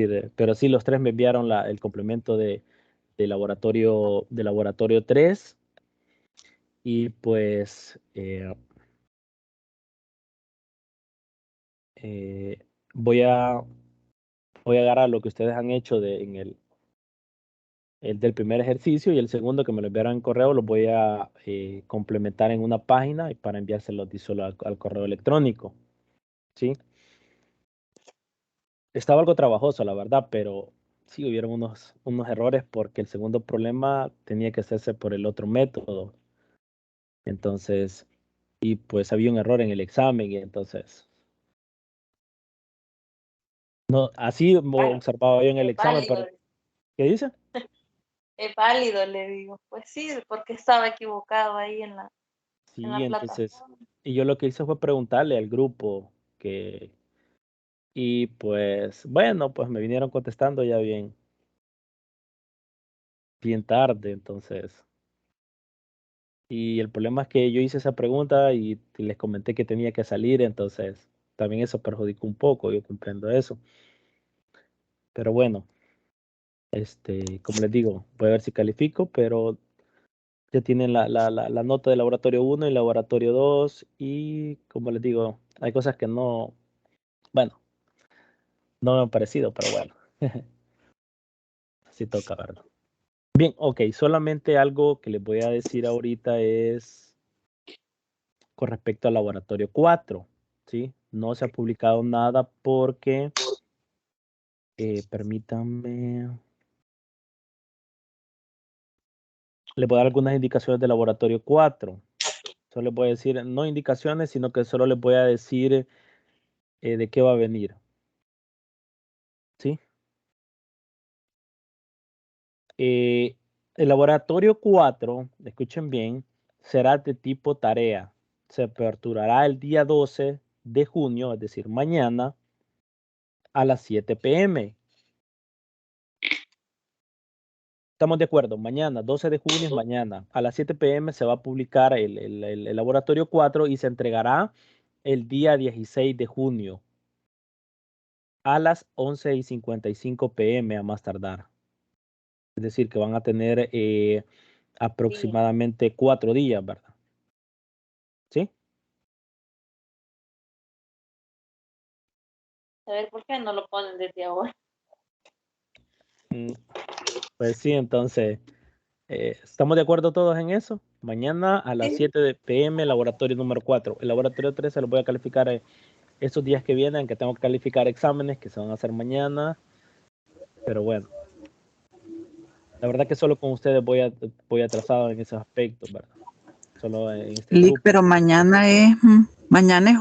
decir, pero sí, los tres me enviaron el complemento de laboratorio 3 y pues voy a agarrar lo que ustedes han hecho en el del primer ejercicio y el segundo que me lo enviaron en correo lo voy a complementar en una página y para enviárselo solo al correo electrónico, ¿sí? Estaba algo trabajoso, la verdad, pero sí hubieron unos errores porque el segundo problema tenía que hacerse por el otro método. Entonces, y pues había un error en el examen y entonces, no, así Bueno, observaba yo en el es examen, válido, pero ¿qué dice? es válido, le digo. Pues sí, porque estaba equivocado ahí en Sí, la entonces, plataforma. y yo lo que hice fue preguntarle al grupo que, y pues, bueno, pues me vinieron contestando ya bien tarde, entonces. Y el problema es que yo hice esa pregunta y les comenté que tenía que salir, entonces también eso perjudicó un poco, yo comprendo eso. Pero bueno, como les digo, voy a ver si califico, pero ya tienen la nota de laboratorio 1 y laboratorio 2 y como les digo, hay cosas que no, bueno, no me han parecido, pero bueno, así toca, ¿verdad? Bien, ok, solamente algo que les voy a decir ahorita es con respecto al laboratorio 4, ¿sí? No se ha publicado nada porque, permítanme, les voy a dar algunas indicaciones del laboratorio 4. Solo les voy a decir, no indicaciones, sino que solo les voy a decir de qué va a venir, ¿sí? El laboratorio 4, escuchen bien, será de tipo tarea. Se aperturará el día 12 de junio, es decir, mañana, a las 7 p.m. Estamos de acuerdo, mañana, 12 de junio es mañana, a las 7 p.m. se va a publicar el laboratorio 4 y se entregará el día 16 de junio a las 11:55 p.m. a más tardar. Es decir, que van a tener Sí. aproximadamente 4 días, ¿verdad? ¿Sí? A ver por qué no lo ponen desde ahora. Mm, Pues sí, entonces, ¿estamos de acuerdo todos en eso? Mañana a las Sí. 7 de p.m. laboratorio número 4. El laboratorio 3 se lo voy a calificar estos días que vienen, que tengo que calificar exámenes que se van a hacer mañana. Pero bueno, la verdad que solo con ustedes voy atrasado en esos aspectos, ¿verdad? Solo en este Lick, grupo. pero mañana es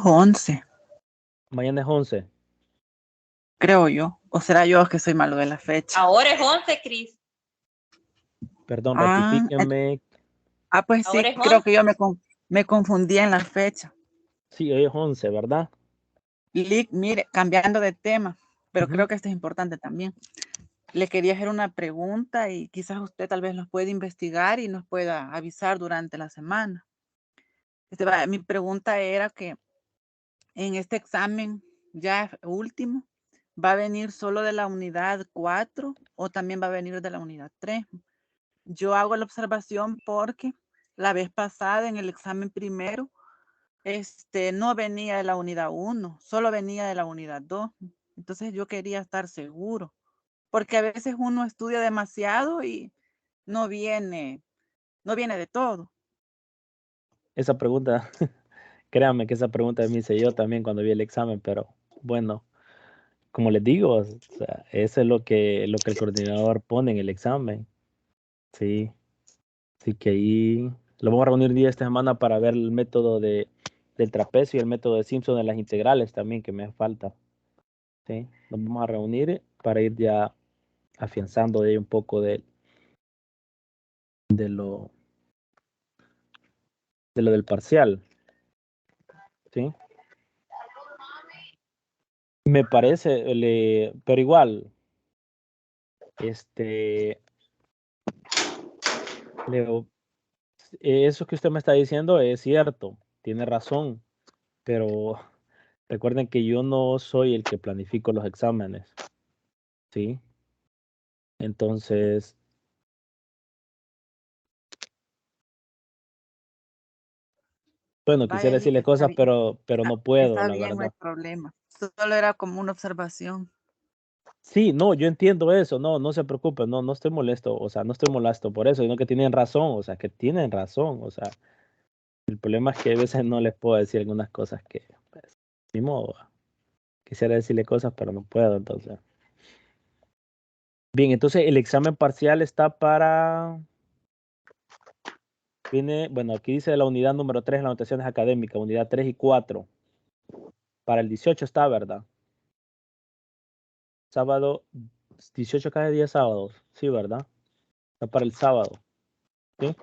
11, Mañana es 11. creo yo. O será yo que soy malo de la fecha. Ahora es 11, Cris. Perdón, Ah, rectifíquenme. pues Ahora sí, es creo 11. que yo me confundí en la fecha. Sí, hoy es 11, ¿verdad? Lick, mire, cambiando de tema, pero Ujú. creo que esto es importante también. Le quería hacer una pregunta y quizás usted tal vez nos puede investigar y nos pueda avisar durante la semana. Mi pregunta era que en este examen ya último, ¿va a venir solo de la unidad 4 o también va a venir de la unidad 3? Yo hago la observación porque la vez pasada en el examen primero, no venía de la unidad 1, solo venía de la unidad 2. Entonces yo quería estar seguro, porque a veces uno estudia demasiado y no viene, no viene de todo. Esa pregunta, créanme que esa pregunta me hice yo también cuando vi el examen, pero bueno, como les digo, o sea, eso es lo que el coordinador pone en el examen. Sí, así que ahí lo vamos a reunir día esta semana para ver el método del trapecio y el método de Simpson de las integrales también, que me falta. Sí, nos vamos a reunir para ir ya afianzando de ahí un poco de lo, de lo del parcial. Sí, me parece, pero igual, este, Leo, eso que usted me está diciendo es cierto, tiene razón, pero recuerden que yo no soy el que planifico los exámenes, ¿sí? Entonces, bueno, quisiera Vaya, decirle cosas, pero no puedo, está la bien, no hay verdad. problema. Solo era como una observación. Sí, no, yo entiendo eso, no, no se preocupe, no, no estoy molesto, o sea, no estoy molesto por eso, sino que tienen razón, o sea, que tienen razón, o sea, el problema es que a veces no les puedo decir algunas cosas que, pues, ni modo, va. Quisiera decirle cosas, pero no puedo, entonces. Bien, entonces el examen parcial está para, viene, bueno, aquí dice la unidad número 3, las anotaciones académicas, unidad 3 y 4, para el 18 está, ¿verdad? Sábado, 18 cada día sábados, sí, ¿verdad? Está para el sábado, ¿sí?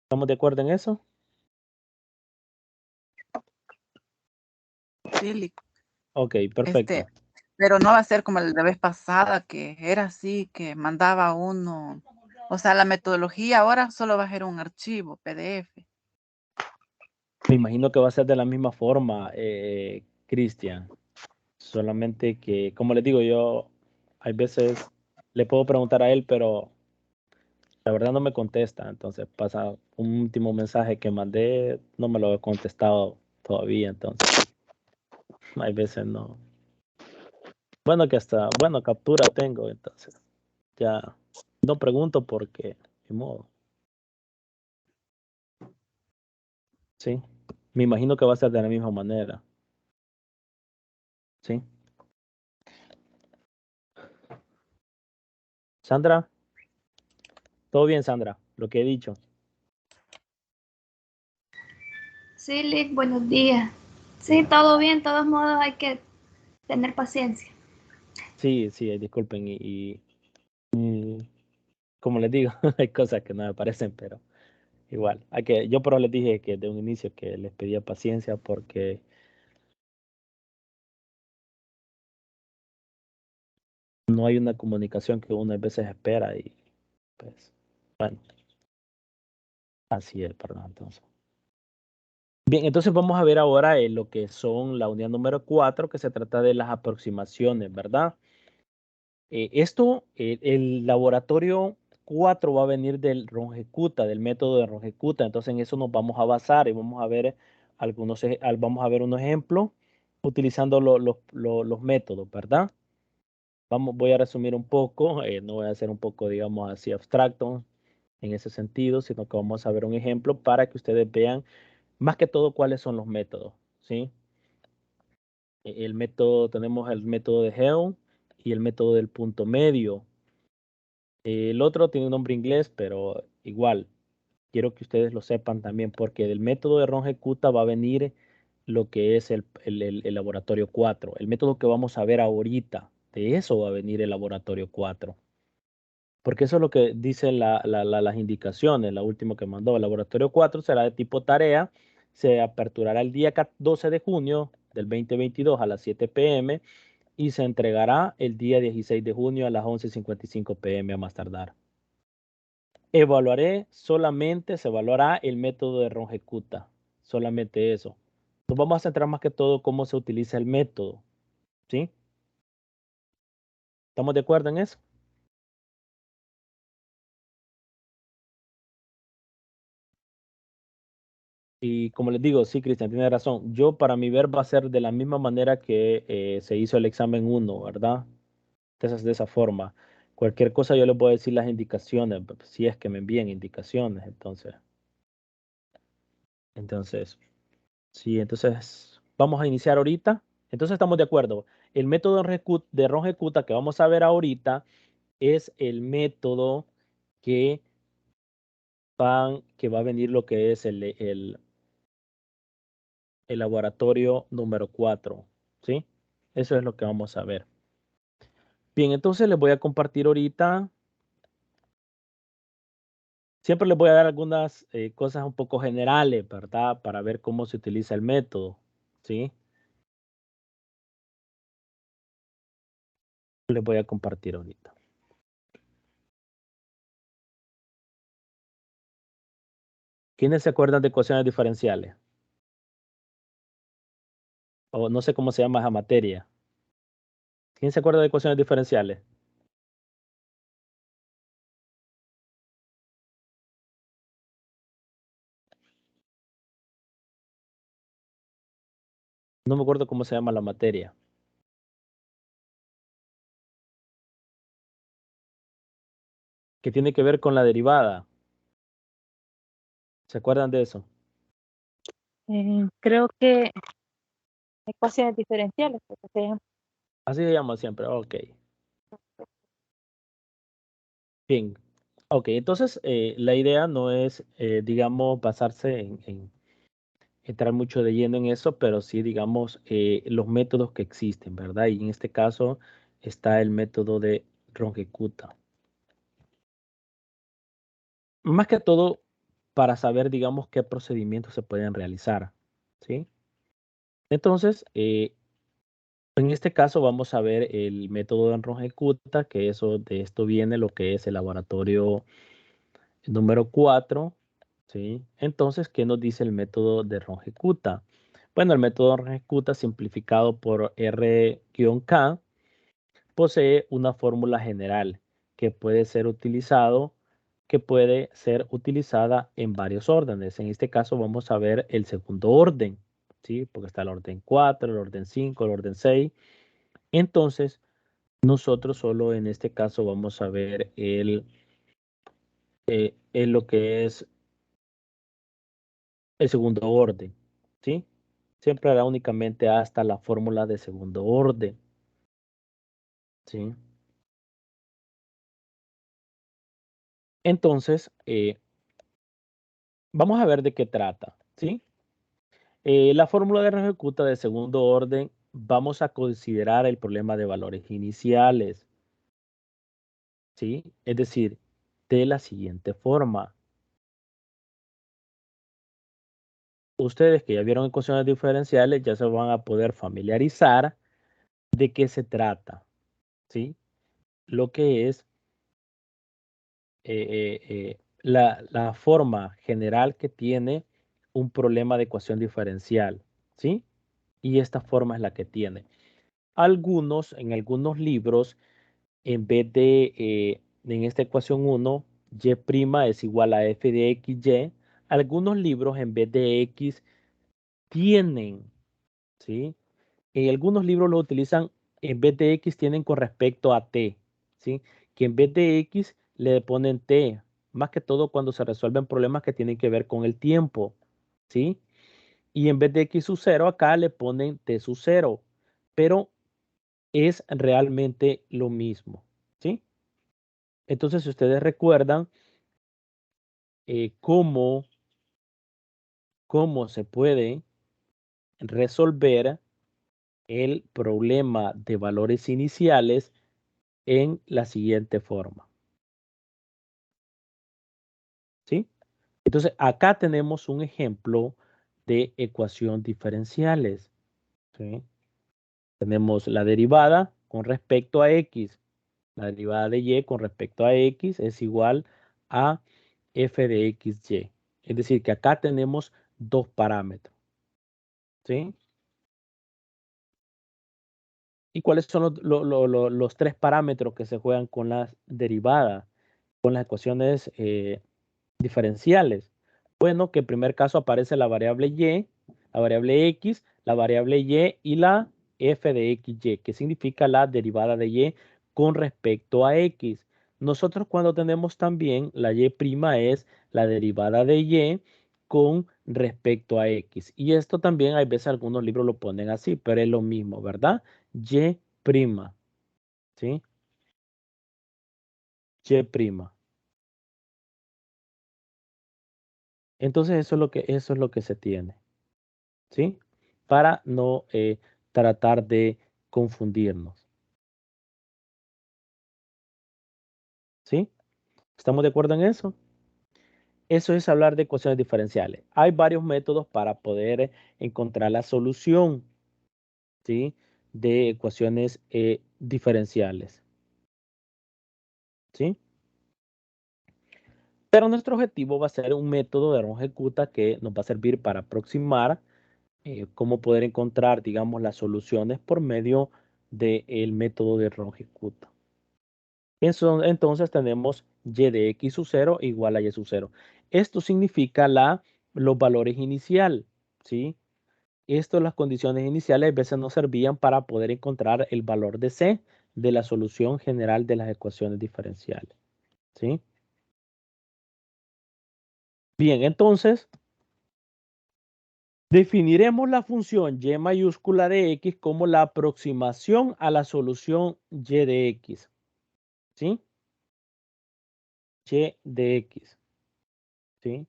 ¿Estamos de acuerdo en eso? Sí, Ok, perfecto. pero no va a ser como la vez pasada, que era así, que mandaba uno. O sea, la metodología ahora solo va a ser un archivo, PDF. Me imagino que va a ser de la misma forma, Cristian. Solamente que, como les digo, yo hay veces le puedo preguntar a él, pero la verdad no me contesta. Entonces pasa un último mensaje que mandé, no me lo he contestado todavía. Entonces, hay veces no. Bueno, que hasta, bueno, captura tengo, entonces ya no pregunto porque, de modo, sí. Me imagino que va a ser de la misma manera, sí. Sandra, todo bien, Sandra, lo que he dicho. Sí, Lick, buenos días. Sí, Bien. todo bien, de todos modos hay que tener paciencia. Sí, sí, disculpen y como les digo, hay cosas que no me parecen, pero igual, hay que, yo pero les dije que de un inicio que les pedía paciencia porque no hay una comunicación que uno a veces espera y pues, bueno, así es, perdón, entonces. Bien, entonces vamos a ver ahora lo que son la unidad número 4 que se trata de las aproximaciones, ¿verdad? El laboratorio 4 va a venir del Ronjecuta, del método de Ronjecuta, entonces en eso nos vamos a basar y vamos a ver vamos a ver un ejemplo utilizando los métodos, ¿verdad? Voy a resumir un poco, no voy a hacer un poco, digamos así, abstracto en ese sentido, sino que vamos a ver un ejemplo para que ustedes vean más que todo cuáles son los métodos, ¿sí? El método, tenemos el método de Helm y el método del punto medio. El otro tiene un nombre inglés, pero igual, quiero que ustedes lo sepan también, porque del método de Ron-Ejecuta va a venir lo que es el laboratorio 4. El método que vamos a ver ahorita, de eso va a venir el laboratorio 4. Porque eso es lo que dicen las indicaciones, la última que mandó. El laboratorio 4 será de tipo tarea, se aperturará el día 12 de junio del 2022 a las 7 p.m. y se entregará el día 16 de junio a las 11:55 p.m. a más tardar. Se evaluará el método de Ron-Ejecuta, solamente eso. Nos vamos a centrar más que todo cómo se utiliza el método, ¿sí? ¿Estamos de acuerdo en eso? Y como les digo, sí, Cristian, tiene razón. Yo, para mi ver, va a ser de la misma manera que se hizo el examen 1, ¿verdad? De esa forma. Cualquier cosa yo les voy a decir las indicaciones, si es que me envíen indicaciones, entonces, sí, entonces vamos a iniciar ahorita. Entonces estamos de acuerdo. El método de Ron-Ejecuta que vamos a ver ahorita es el método que, que va a venir lo que es el laboratorio número 4, ¿sí? Eso es lo que vamos a ver. Bien, entonces les voy a compartir ahorita. Siempre les voy a dar algunas cosas un poco generales, ¿verdad? Para ver cómo se utiliza el método, ¿sí? Les voy a compartir ahorita. ¿Quiénes se acuerdan de ecuaciones diferenciales? o no sé cómo se llama esa materia. ¿Quién se acuerda de ecuaciones diferenciales? No me acuerdo cómo se llama la materia. Que tiene que ver con la derivada. ¿Se acuerdan de eso? Creo que ecuaciones diferenciales, porque se llama. Así se llama siempre. Ok. Bien. Ok, entonces la idea no es, digamos, basarse en entrar mucho de lleno en eso, pero sí, digamos, los métodos que existen, ¿verdad? Y en este caso está el método de Ronquecuta. Más que todo para saber, digamos, qué procedimientos se pueden realizar, ¿sí? Entonces, en este caso vamos a ver el método de Ronquecuta, que de esto viene lo que es el laboratorio número 4, ¿sí? Entonces, ¿qué nos dice el método de Ronquecuta? Bueno, el método de Ronquecuta simplificado por R-K posee una fórmula general que puede ser utilizada en varios órdenes. En este caso vamos a ver el segundo orden, ¿sí? Porque está el orden 4, el orden 5, el orden 6. Entonces, nosotros solo en este caso vamos a ver lo que es el segundo orden, ¿sí? Siempre hará únicamente hasta la fórmula de segundo orden, ¿sí? Entonces, vamos a ver de qué trata, ¿sí? La fórmula de ejecuta de segundo orden, vamos a considerar el problema de valores iniciales, ¿sí? Es decir, de la siguiente forma. Ustedes que ya vieron ecuaciones diferenciales ya se van a poder familiarizar de qué se trata, ¿sí? Lo que es la forma general que tiene un problema de ecuación diferencial, ¿sí? Y esta forma es la que tiene. En algunos libros, en vez de, en esta ecuación 1, y' es igual a f de x, y, algunos libros en vez de x tienen, ¿sí? En algunos libros lo utilizan, en vez de x tienen con respecto a t, ¿sí? Que en vez de x le ponen t, más que todo cuando se resuelven problemas que tienen que ver con el tiempo, ¿sí? Y en vez de x sub 0 acá le ponen t sub 0, pero es realmente lo mismo, ¿sí? Entonces, si ustedes recuerdan cómo se puede resolver el problema de valores iniciales en la siguiente forma, ¿sí? Entonces, acá tenemos un ejemplo de ecuación diferenciales, ¿sí? Tenemos la derivada con respecto a x. La derivada de y con respecto a x es igual a f de xy. Es decir, que acá tenemos dos parámetros, ¿sí? ¿Y cuáles son los tres parámetros que se juegan con las derivadas, con las ecuaciones diferenciales? Bueno, que en primer caso aparece la variable y, la variable x, la variable y la f de xy, que significa la derivada de y con respecto a x. Nosotros cuando tenemos también la y' es la derivada de y con respecto a x. Y esto también hay veces algunos libros lo ponen así, pero es lo mismo, ¿verdad? Y', ¿sí? Y'. Entonces eso es lo que se tiene, ¿sí? Para no tratar de confundirnos, ¿sí? ¿Estamos de acuerdo en eso? Eso es hablar de ecuaciones diferenciales. Hay varios métodos para poder encontrar la solución, ¿sí? De ecuaciones diferenciales, ¿sí? Pero nuestro objetivo va a ser un método de Ron-Ejecuta que nos va a servir para aproximar cómo poder encontrar, digamos, las soluciones por medio del método de Ron-Kikuta. Entonces tenemos y de x sub 0 igual a y sub 0. Esto significa los valores iniciales, ¿sí? Las condiciones iniciales a veces nos servían para poder encontrar el valor de C de la solución general de las ecuaciones diferenciales, ¿sí? Bien, entonces definiremos la función y mayúscula de x como la aproximación a la solución y de x, ¿sí? Y de x, ¿sí?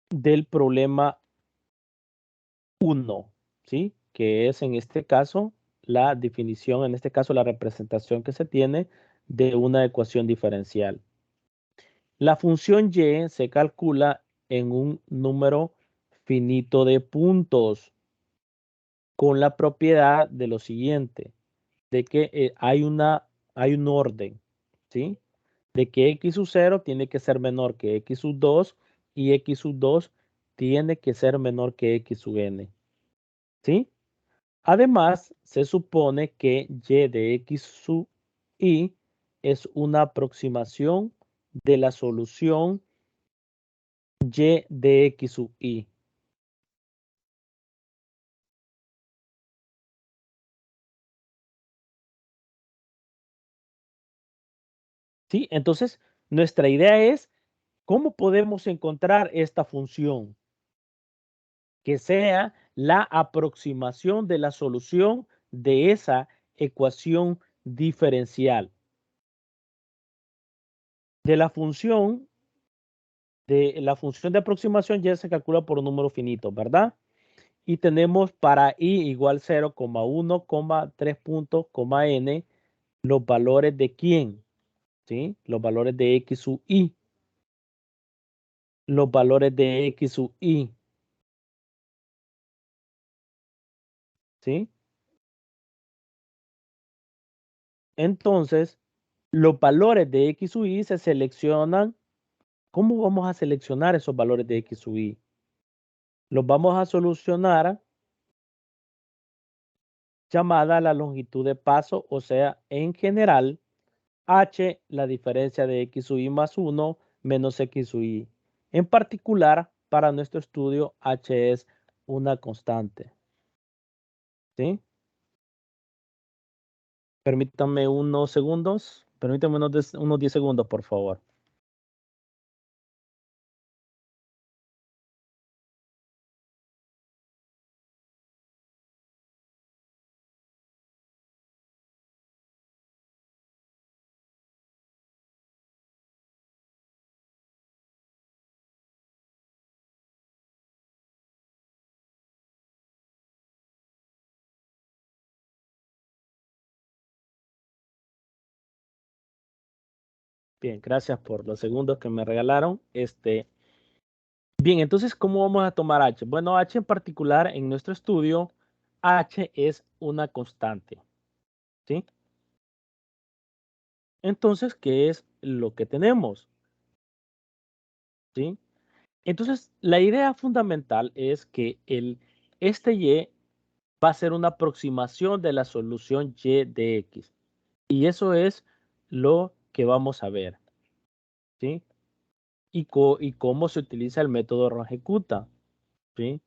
Del problema 1, ¿sí? Que es en este caso la definición, en este caso la representación que se tiene de una ecuación diferencial. La función y se calcula en un número finito de puntos con la propiedad de lo siguiente, de que hay un orden, ¿sí? De que x sub 0 tiene que ser menor que x sub 2 y x sub 2 tiene que ser menor que x sub n, ¿sí? Además, se supone que y de x sub i es una aproximación de la solución y de x sub i. ¿Sí? Entonces, nuestra idea es cómo podemos encontrar esta función que sea la aproximación de la solución de esa ecuación diferencial. De la función de aproximación ya se calcula por un número finito, ¿verdad? Y tenemos para i igual 0,1, 3 puntos, n, los valores de quién, ¿sí? Los valores de x sub i. Los valores de x sub i, ¿sí? Entonces, los valores de x sub i se seleccionan. ¿Cómo vamos a seleccionar esos valores de x sub i? Los vamos a solucionar llamada la longitud de paso, o sea, en general, h, la diferencia de x sub i más 1 menos x sub i. En particular, para nuestro estudio, h es una constante. ¿Sí? Permítanme unos segundos. Permítanme unos 10 segundos, por favor. Bien, gracias por los segundos que me regalaron. Bien, entonces, ¿cómo vamos a tomar h? Bueno, h en particular en nuestro estudio, h es una constante, ¿sí? Entonces, ¿qué es lo que tenemos? ¿Sí? Entonces, la idea fundamental es que este y va a ser una aproximación de la solución y de x. Y eso es lo que vamos a ver, ¿sí? Y cómo se utiliza el método Ron-Kikuta, ¿sí?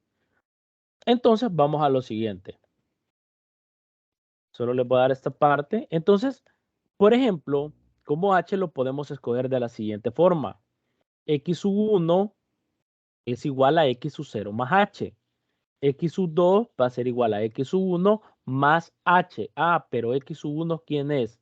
Entonces, vamos a lo siguiente. Solo les voy a dar esta parte. Entonces, por ejemplo, como h lo podemos escoger de la siguiente forma. X sub 1 es igual a x sub 0 más h. X sub 2 va a ser igual a x sub 1 más h. Ah, pero x sub 1, ¿quién es?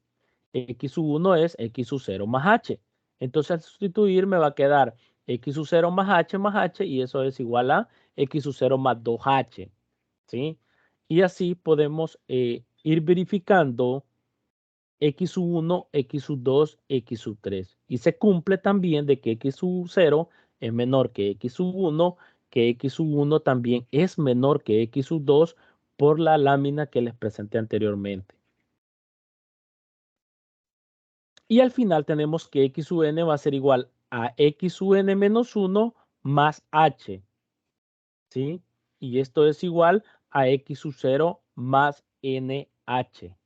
X sub 1 es x sub 0 más h. Entonces, al sustituir me va a quedar x sub 0 más h y eso es igual a x sub 0 más 2h. ¿Sí? Y así podemos ir verificando x sub 1, x sub 2, x sub 3. Y se cumple también de que x sub 0 es menor que x sub 1, que x sub 1 también es menor que x sub 2 por la lámina que les presenté anteriormente. Y al final tenemos que x sub n va a ser igual a x sub n menos 1 más h. ¿Sí? y esto es igual a X sub 0 más NH.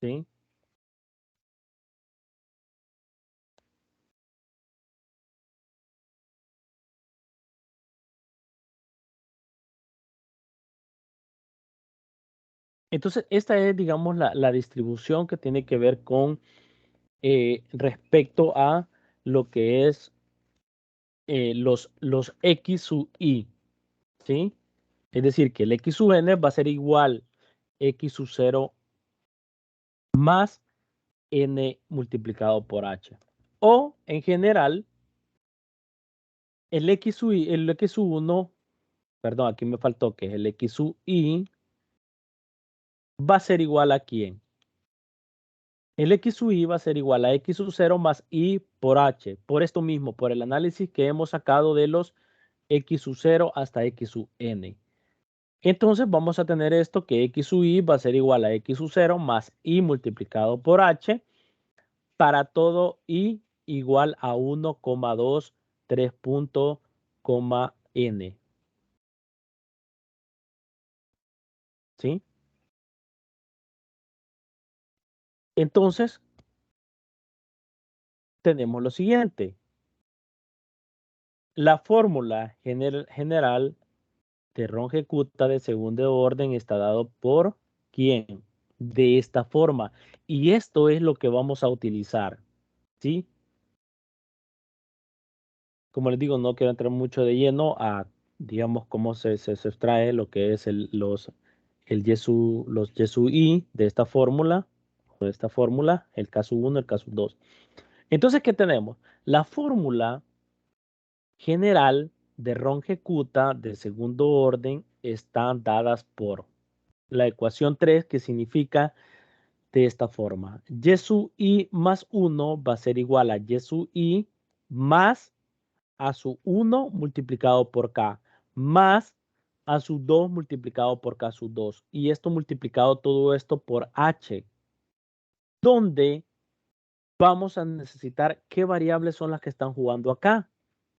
¿Sí? Entonces, esta es, digamos, la distribución que tiene que ver con respecto a lo que es los X sub I, ¿sí? Es decir, que el X sub N va a ser igual X sub 0 más N multiplicado por H. O, en general, el X sub 1, perdón, aquí me faltó que es el X sub I, va a ser igual a ¿quién? El X sub I va a ser igual a X sub 0 más I por H. Por esto mismo, por el análisis que hemos sacado de los X sub 0 hasta X sub N. Entonces vamos a tener esto que X sub I va a ser igual a X sub 0 más I multiplicado por H para todo I igual a 1,2, 3 puntos, N. ¿Sí? Entonces, tenemos lo siguiente. La fórmula general de Ronge-Kutta de segundo orden está dado por ¿quién? De esta forma. Y esto es lo que vamos a utilizar. ¿Sí? Como les digo, no quiero entrar mucho de lleno a, digamos, cómo se extrae lo que es los Yesu I de esta fórmula, el caso 1, el caso 2. Entonces, ¿qué tenemos? La fórmula general de Ronge-Kutta de segundo orden están dadas por la ecuación 3, que significa de esta forma. Yesu I más 1 va a ser igual a Yesu I más a su 1 multiplicado por K más a su 2 multiplicado por K sub 2. Y esto multiplicado todo esto por H, donde vamos a necesitar qué variables son las que están jugando acá.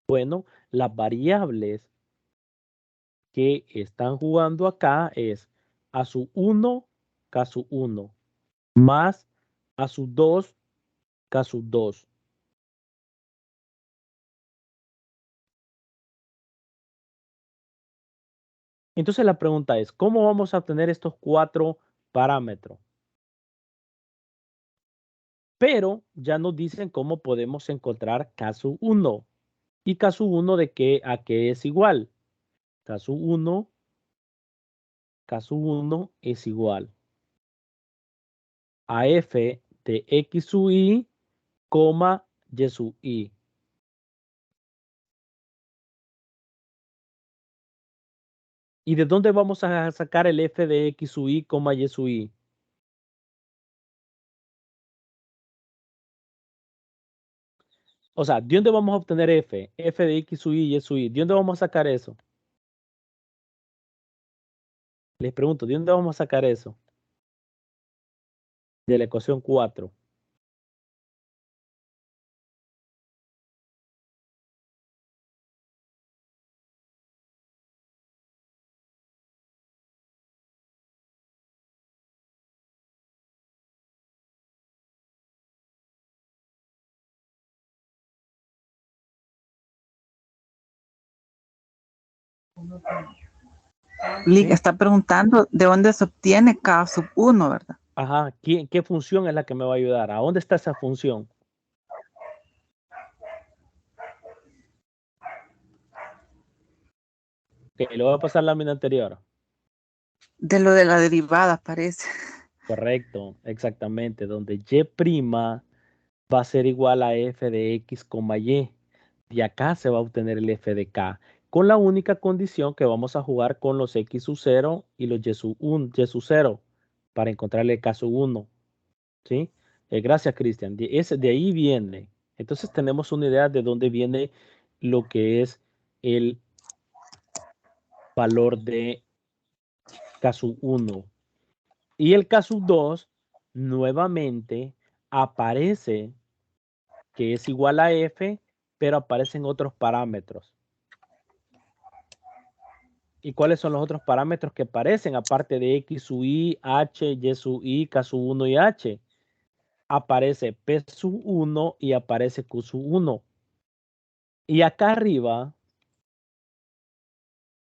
Bueno, las variables que están jugando acá es a su 1, K sub 1, más a su 2, K sub 2. Entonces la pregunta es, ¿cómo vamos a obtener estos 4 parámetros? Pero ya nos dicen cómo podemos encontrar caso 1. ¿Y caso 1 de qué a qué es igual? Caso 1 es igual a f de x sub i, y sub i. ¿Y de dónde vamos a sacar el f de x sub i, y sub i? O sea, ¿de dónde vamos a obtener f? F de x sub i, y sub i. ¿De dónde vamos a sacar eso? Les pregunto, ¿de dónde vamos a sacar eso? De la ecuación 4. Lick ¿Sí? está preguntando de dónde se obtiene K sub 1, ¿verdad? Ajá, ¿qué función es la que me va a ayudar? ¿A dónde está esa función? Ok, le voy a pasar la lámina anterior. De lo de la derivada, parece. Correcto, exactamente, donde y' va a ser igual a f de x, y. Y acá se va a obtener el f de k, con la única condición que vamos a jugar con los x sub 0 y los y sub 0 para encontrar el caso 1. ¿Sí? Gracias, Cristian. De ahí viene. Entonces tenemos una idea de dónde viene lo que es el valor de caso 1. Y el caso 2 nuevamente aparece que es igual a f, pero aparecen otros parámetros. ¿Y cuáles son los otros parámetros que aparecen aparte de X sub I, H, Y sub I, K sub 1 y H? Aparece P sub 1 y aparece Q sub 1. Y acá arriba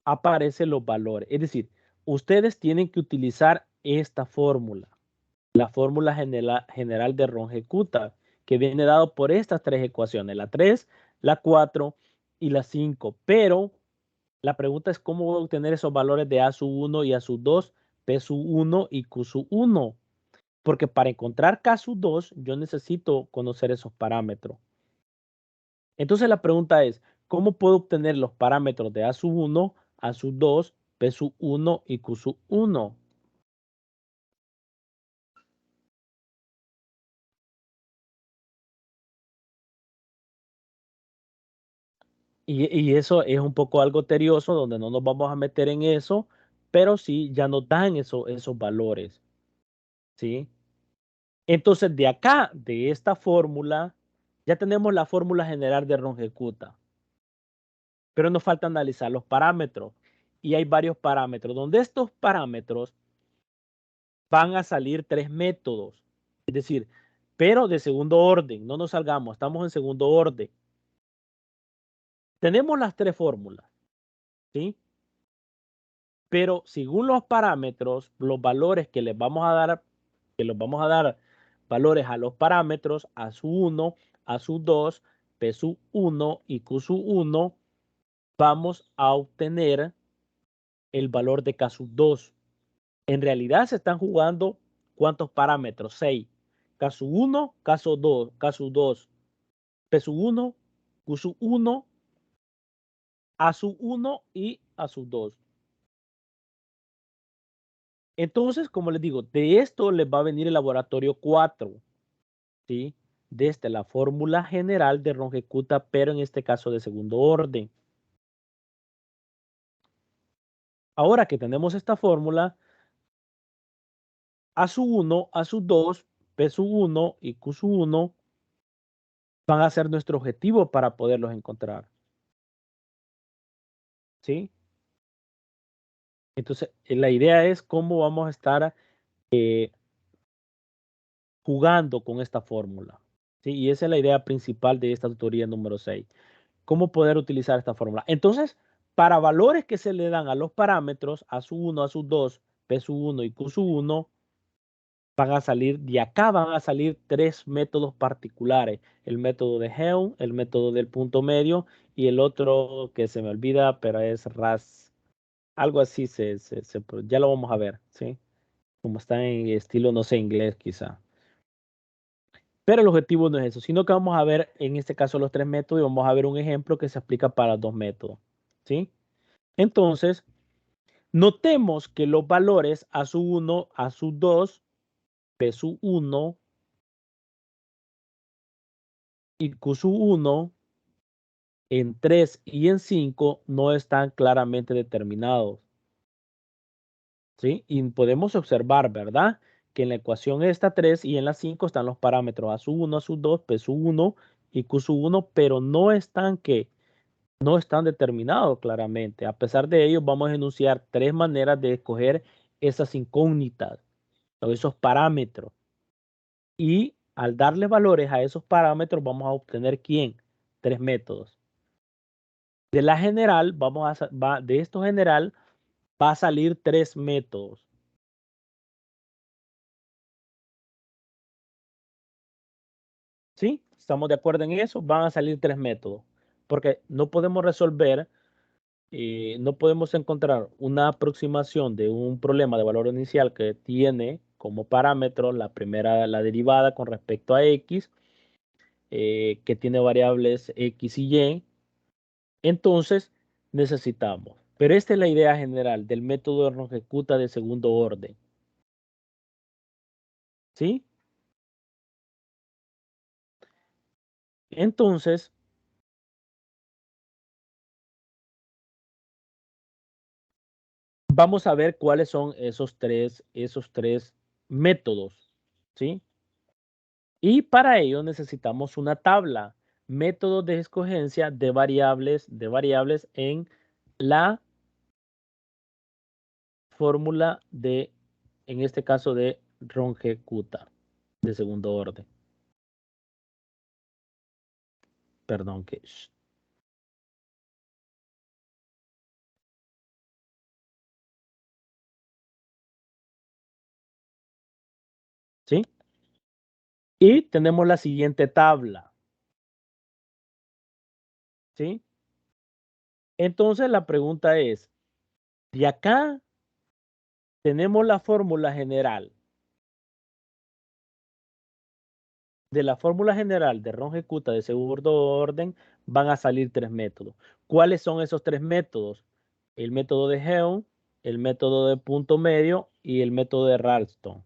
aparecen los valores. Es decir, ustedes tienen que utilizar esta fórmula, la fórmula general de Ronge-Kutta, que viene dado por estas tres ecuaciones, la 3, la 4 y la 5. Pero la pregunta es cómo voy a obtener esos valores de A sub 1 y A sub 2, P sub 1 y Q sub 1. Porque para encontrar K sub 2, yo necesito conocer esos parámetros. Entonces la pregunta es, ¿cómo puedo obtener los parámetros de A sub 1, A sub 2, P sub 1 y Q sub 1? Y eso es un poco algo tedioso, donde no nos vamos a meter en eso, pero sí ya nos dan esos valores, ¿sí? Entonces de acá, de esta fórmula, ya tenemos la fórmula general de Ronge-Kutta, pero nos falta analizar los parámetros. Y hay varios parámetros, donde estos parámetros van a salir tres métodos. Es decir, pero de segundo orden, no nos salgamos, estamos en segundo orden. Tenemos las tres fórmulas, ¿sí? Pero según los parámetros, los valores que les vamos a dar, valores a los parámetros, a su 1, a su 2, P sub 1 y Q sub 1, vamos a obtener el valor de K sub 2. En realidad se están jugando ¿cuántos parámetros? 6. K sub 1, K sub 2, K sub 2, P sub 1, Q sub 1, A sub 1 y A sub 2. Entonces, como les digo, de esto les va a venir el laboratorio 4, ¿sí? Desde la fórmula general de Ronge-Kutta, pero en este caso de segundo orden. Ahora que tenemos esta fórmula, A sub 1, A sub 2, P sub 1 y Q sub 1 van a ser nuestro objetivo para poderlos encontrar, ¿sí? Entonces, la idea es cómo vamos a estar jugando con esta fórmula, ¿sí? Y esa es la idea principal de esta tutoría número 6. Cómo poder utilizar esta fórmula. Entonces, para valores que se le dan a los parámetros, A sub 1, A sub 2, P sub 1 y Q sub 1, van a salir, de acá van a salir tres métodos particulares. El método de Helm, el método del punto medio y el otro que se me olvida, pero es RAS. Algo así, ya lo vamos a ver, ¿sí? Como está en estilo, no sé, inglés quizá. Pero el objetivo no es eso, sino que vamos a ver en este caso los tres métodos y vamos a ver un ejemplo que se aplica para dos métodos, ¿sí? Entonces, notemos que los valores A sub 1, A sub 2, P sub 1 y Q sub 1 en 3 y en 5 no están claramente determinados, ¿sí? Y podemos observar, ¿verdad? Que en la ecuación esta 3 y en la 5 están los parámetros A sub 1, A sub 2, P sub 1 y Q sub 1, pero no están determinados claramente. A pesar de ello, vamos a enunciar tres maneras de escoger esas incógnitas o esos parámetros. Y al darle valores a esos parámetros, vamos a obtener ¿quién? Tres métodos. De la general, de esto general, va a salir tres métodos. ¿Sí? ¿Estamos de acuerdo en eso? Van a salir tres métodos. Porque no podemos resolver, no podemos encontrar una aproximación de un problema de valor inicial que tiene como parámetro la primera, la derivada con respecto a x, que tiene variables x y y. Entonces, necesitamos. Pero esta es la idea general del método de Ronge-Kutta de segundo orden. ¿Sí? Entonces, vamos a ver cuáles son esos tres métodos. ¿Sí? Y para ello necesitamos una tabla. Métodos de escogencia de variables en la fórmula de, en este caso, de Runge-Kutta de segundo orden. Perdón, que... ¿Sí? Y tenemos la siguiente tabla. ¿Sí? Entonces la pregunta es, de acá tenemos la fórmula general. De la fórmula general de Runge-Kutta de segundo orden van a salir 3 métodos. ¿Cuáles son esos 3 métodos? El método de Heon, el método de punto medio y el método de Ralston.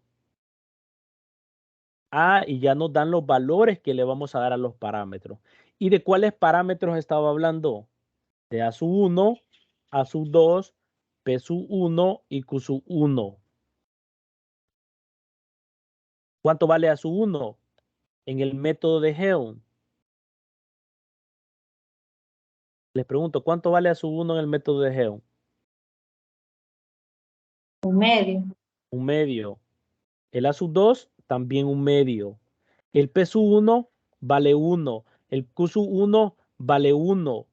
Y ya nos dan los valores que le vamos a dar a los parámetros. ¿Y de cuáles parámetros estaba hablando? De A sub 1, A sub 2, P sub 1 y Q sub 1. ¿Cuánto vale A sub 1? En el método de Heon. Les pregunto, ¿cuánto vale A sub 1 en el método de Heon? Un medio. Un medio. El A sub 2, también un medio. El P sub 1 vale 1. El Q sub 1 vale 1.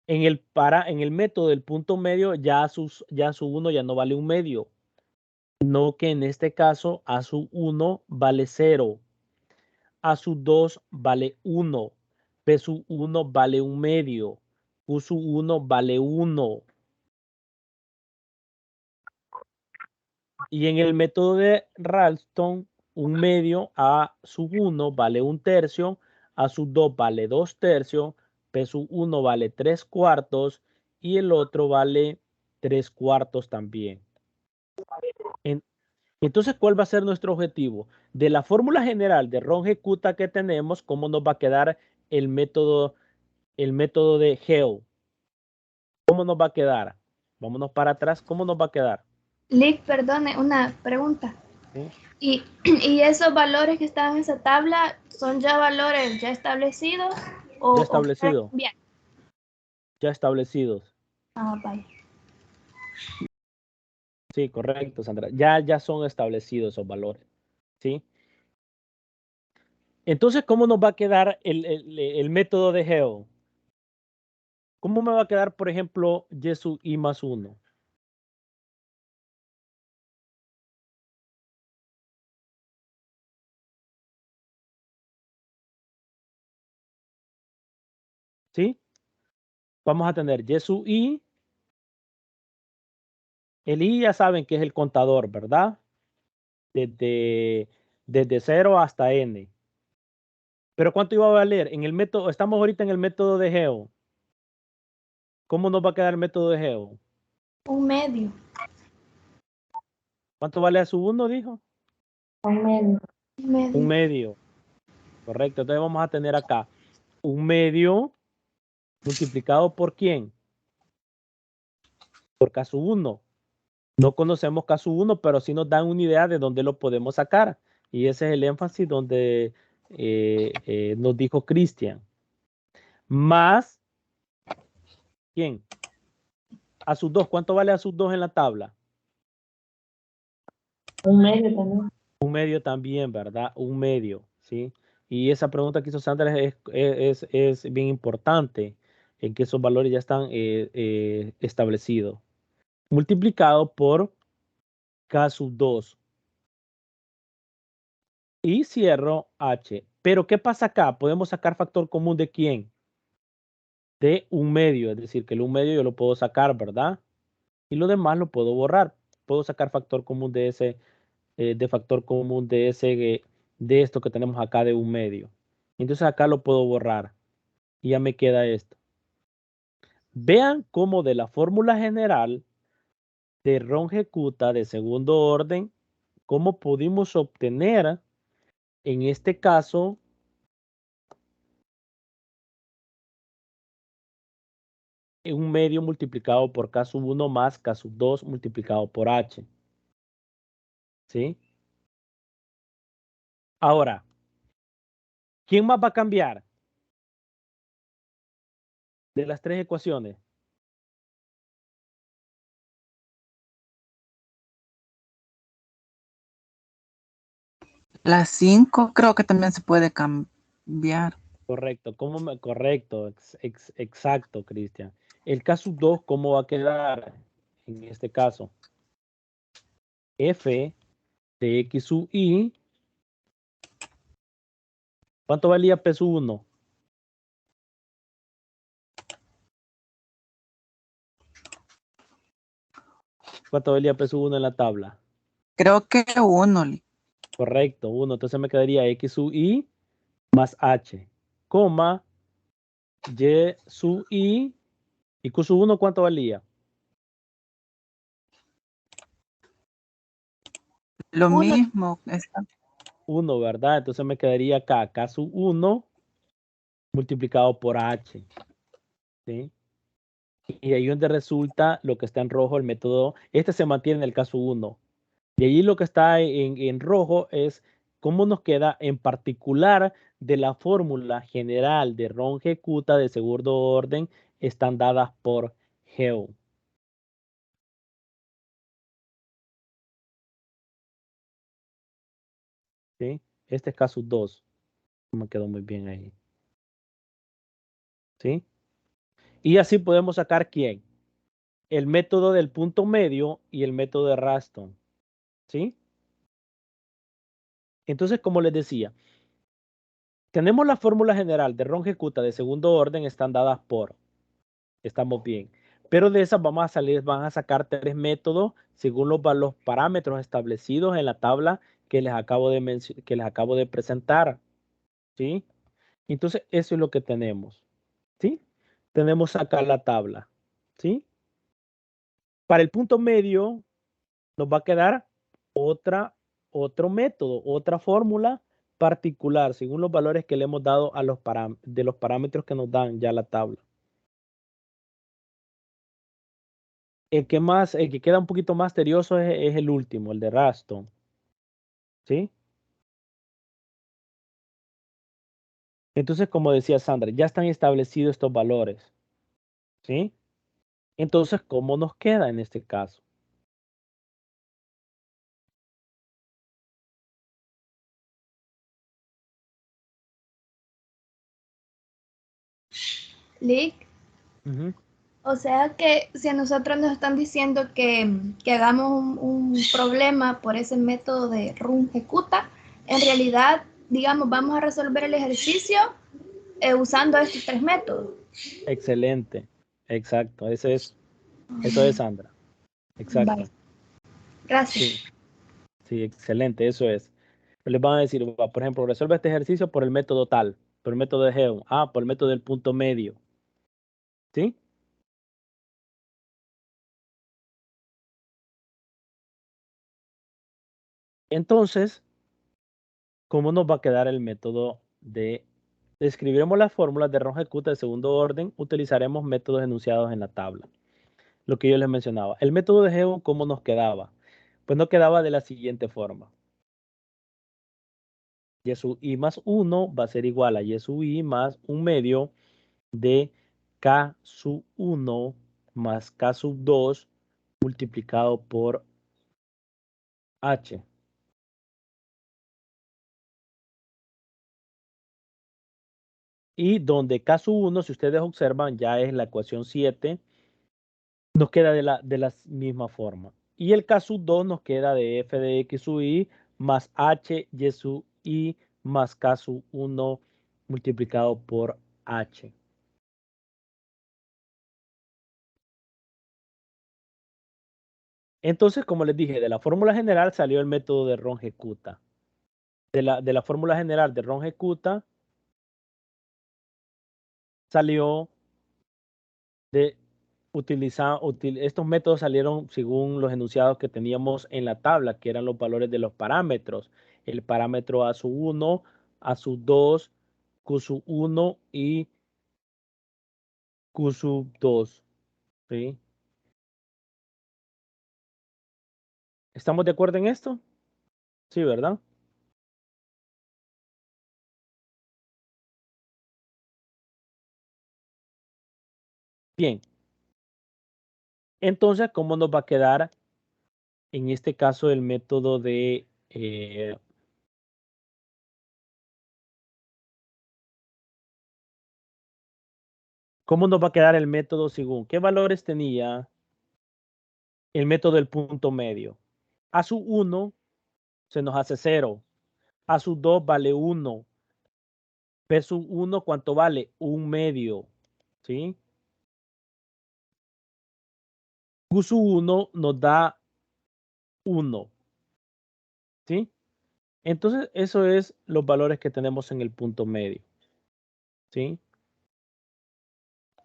En el método del punto medio, ya A sub 1 ya no vale un medio. No, que en este caso A sub 1 vale 0. A sub 2 vale 1. P sub 1 vale un medio. Q sub 1 vale 1. Y en el método de Ralston, un medio A sub 1 vale un tercio, A sub 2 vale 2 tercios, P sub 1 vale 3 cuartos y el otro vale 3 cuartos también. Entonces, ¿cuál va a ser nuestro objetivo? De la fórmula general de Runge-Kutta que tenemos, ¿cómo nos va a quedar el método de Geo? ¿Cómo nos va a quedar? Vámonos para atrás, ¿cómo nos va a quedar? Lick, perdone, una pregunta. ¿Sí? ¿Y esos valores que están en esa tabla son ya valores ya establecidos o Ya establecido. bien? Ya establecidos. Vaya. Sí, correcto, Sandra. Ya son establecidos esos valores. ¿Sí? Entonces, ¿cómo nos va a quedar el método de Geo? ¿Cómo me va a quedar, por ejemplo, y sub I más 1? ¿Sí? Vamos a tener y sub I. El I ya saben que es el contador, ¿verdad? Desde 0 hasta n. Pero ¿cuánto iba a valer? En el método, estamos ahorita en el método de Geo. ¿Cómo nos va a quedar el método de Geo? Un medio. ¿Cuánto vale a su 1, dijo? Un medio. Un medio. Un medio. Correcto. Entonces vamos a tener acá un medio multiplicado por ¿quién? Por K sub 1. No conocemos K sub 1, pero sí nos dan una idea de dónde lo podemos sacar. Y ese es el énfasis donde nos dijo Cristian. Más, ¿quién? A sub 2. ¿Cuánto vale a sub 2 en la tabla? Un medio también. Un medio también, ¿verdad? Un medio, ¿sí? Y esa pregunta que hizo Sandra es bien importante, en que esos valores ya están establecidos. Multiplicado por K sub 2. Y cierro H. Pero ¿qué pasa acá? Podemos sacar factor común de quién? De un medio, es decir, que el un medio yo lo puedo sacar, ¿verdad? Y lo demás lo puedo borrar. Puedo sacar factor común de ese, de esto que tenemos acá de un medio. Entonces acá lo puedo borrar y ya me queda esto. Vean cómo de la fórmula general de Runge-Kutta de segundo orden, cómo pudimos obtener en este caso un medio multiplicado por K sub 1 más K sub 2 multiplicado por H. ¿Sí? Ahora, ¿quién más va a cambiar de las tres ecuaciones? Las 5 creo que también se puede cambiar. Correcto. Correcto. Exacto, Cristian. El caso 2, ¿cómo va a quedar en este caso? F de X sub I. ¿Cuánto valía P sub 1? ¿Cuánto valía P sub 1 en la tabla? Creo que 1. Correcto, 1. Entonces me quedaría X sub I más H, coma, Y sub I, y Q sub 1, ¿cuánto valía? Lo Uno. mismo. 1, ¿verdad? Entonces me quedaría acá, K sub 1 multiplicado por H, ¿sí? Y ahí donde resulta lo que está en rojo, el método, este se mantiene en el caso 1. Y allí lo que está en rojo es cómo nos queda en particular de la fórmula general de Ron-Hecuta de segundo orden, están dadas por Geo. ¿Sí? Este es caso 2. Me quedó muy bien ahí. ¿Sí? Y así podemos sacar ¿quién? El método del punto medio y el método de Raston. ¿Sí? Entonces, como les decía, tenemos la fórmula general de Ron-Hecuta de segundo orden, están dadas por. Estamos bien. Pero de esas vamos a salir, van a sacar 3 métodos según los parámetros establecidos en la tabla que les acabo de presentar. ¿Sí? Entonces, eso es lo que tenemos. ¿Sí? Tenemos acá la tabla. ¿Sí? Para el punto medio nos va a quedar otro método, otra fórmula particular según los valores que le hemos dado a de los parámetros que nos dan ya la tabla. El que queda un poquito más tedioso es el último, el de Raston. ¿Sí? Entonces, como decía Sandra, ya están establecidos estos valores. ¿Sí? Entonces, ¿cómo nos queda en este caso? Lick. Ujú. O sea que si a nosotros nos están diciendo que hagamos un problema por ese método de run ejecuta, en realidad, digamos, vamos a resolver el ejercicio usando estos 3 métodos. Excelente. Exacto. Eso es, Sandra. Vale, Exacto. gracias. Sí, sí, excelente. Eso es. Les van a decir, por ejemplo, resuelve este ejercicio por el método tal, por el método de Geo. Por el método del punto medio. ¿Sí? Entonces, ¿cómo nos va a quedar el método de... Describiremos las fórmulas de Ron-Hecuta de segundo orden, utilizaremos métodos enunciados en la tabla. Lo que yo les mencionaba. El método de Geo, ¿cómo nos quedaba? Pues nos quedaba de la siguiente forma. Y sub I más 1 va a ser igual a Y sub I más 1 medio de K sub 1 más K sub 2 multiplicado por H. Y donde K sub 1, si ustedes observan, ya es la ecuación 7, nos queda de la misma forma. Y el K sub 2 nos queda de F de X sub I más H Y sub I más K sub 1 multiplicado por H. Entonces, como les dije, de la fórmula general salió el método de Ron-Hecuta. De la fórmula general de Ron-Hecuta salió de estos métodos salieron según los enunciados que teníamos en la tabla, que eran los valores de los parámetros. El parámetro A sub 1, A sub 2, Q sub 1 y Q sub 2. ¿Sí? ¿Estamos de acuerdo en esto? Sí, ¿verdad? Bien. Entonces, ¿cómo nos va a quedar en este caso el método de ¿Cómo nos va a quedar el método según? ¿Qué valores tenía el método del punto medio? A sub 1 se nos hace 0. A sub 2 vale 1. P sub 1, ¿cuánto vale? 1 medio. ¿Sí? Q sub 1 nos da 1. ¿Sí? Entonces, eso es los valores que tenemos en el punto medio. ¿Sí?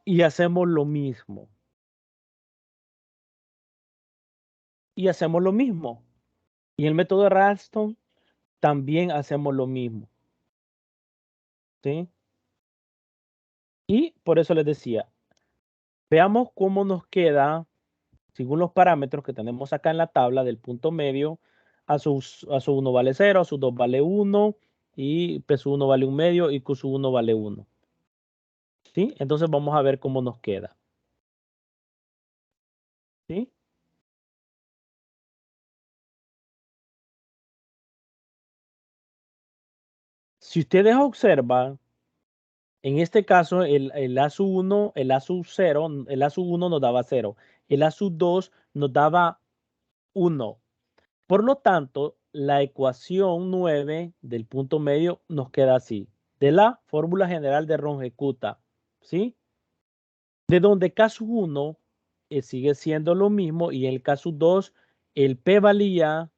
Y hacemos lo mismo. Y hacemos lo mismo. Y el método de Ralston también hacemos lo mismo. ¿Sí? Y por eso les decía, veamos cómo nos queda, según los parámetros que tenemos acá en la tabla del punto medio, a su 1 vale 0, a su 2 vale 1, y P sub 1 vale 1 medio, y Q sub 1 vale 1. ¿Sí? Entonces vamos a ver cómo nos queda. ¿Sí? Si ustedes observan, en este caso el A sub 1, el A sub 0, el A sub 1 nos daba 0, el A sub 2 nos daba 1. Por lo tanto, la ecuación 9 del punto medio nos queda así. De la fórmula general de Ron-Kutta, ¿sí? De donde K sub 1 sigue siendo lo mismo y en el K sub 2 el P valía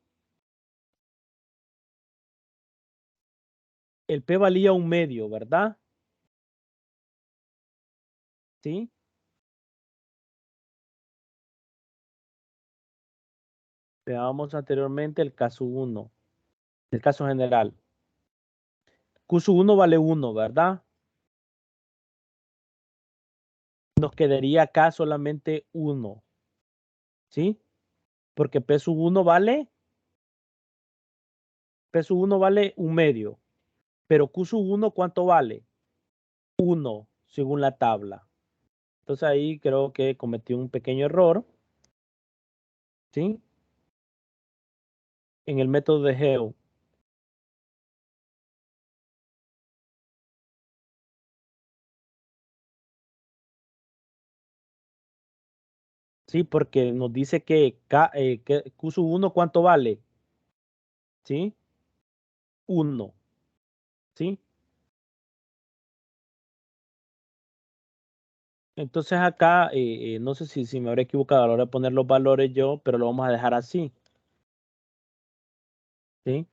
1 medio, ¿verdad? ¿Sí? Veamos anteriormente el caso 1, el caso general. Q sub 1 vale 1, ¿verdad? Nos quedaría acá solamente 1, ¿sí? Porque P sub 1 vale 1 medio. Pero Q sub 1, ¿cuánto vale? 1, según la tabla. Entonces ahí creo que cometí un pequeño error, ¿sí? En el método de Geo. Sí, porque nos dice que Q sub 1, ¿cuánto vale? ¿Sí? 1, ¿sí? Entonces acá, no sé si me habré equivocado a la hora de poner los valores yo, pero lo vamos a dejar así. ¿Sí?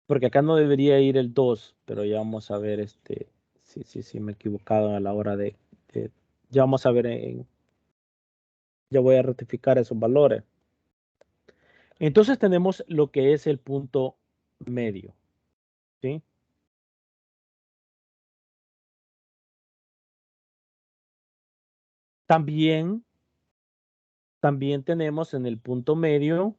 Porque acá no debería ir el 2, pero ya vamos a ver si me he equivocado a la hora ya vamos a ver, ya voy a rectificar esos valores. Entonces tenemos lo que es el punto medio. ¿Sí? También tenemos en el punto medio,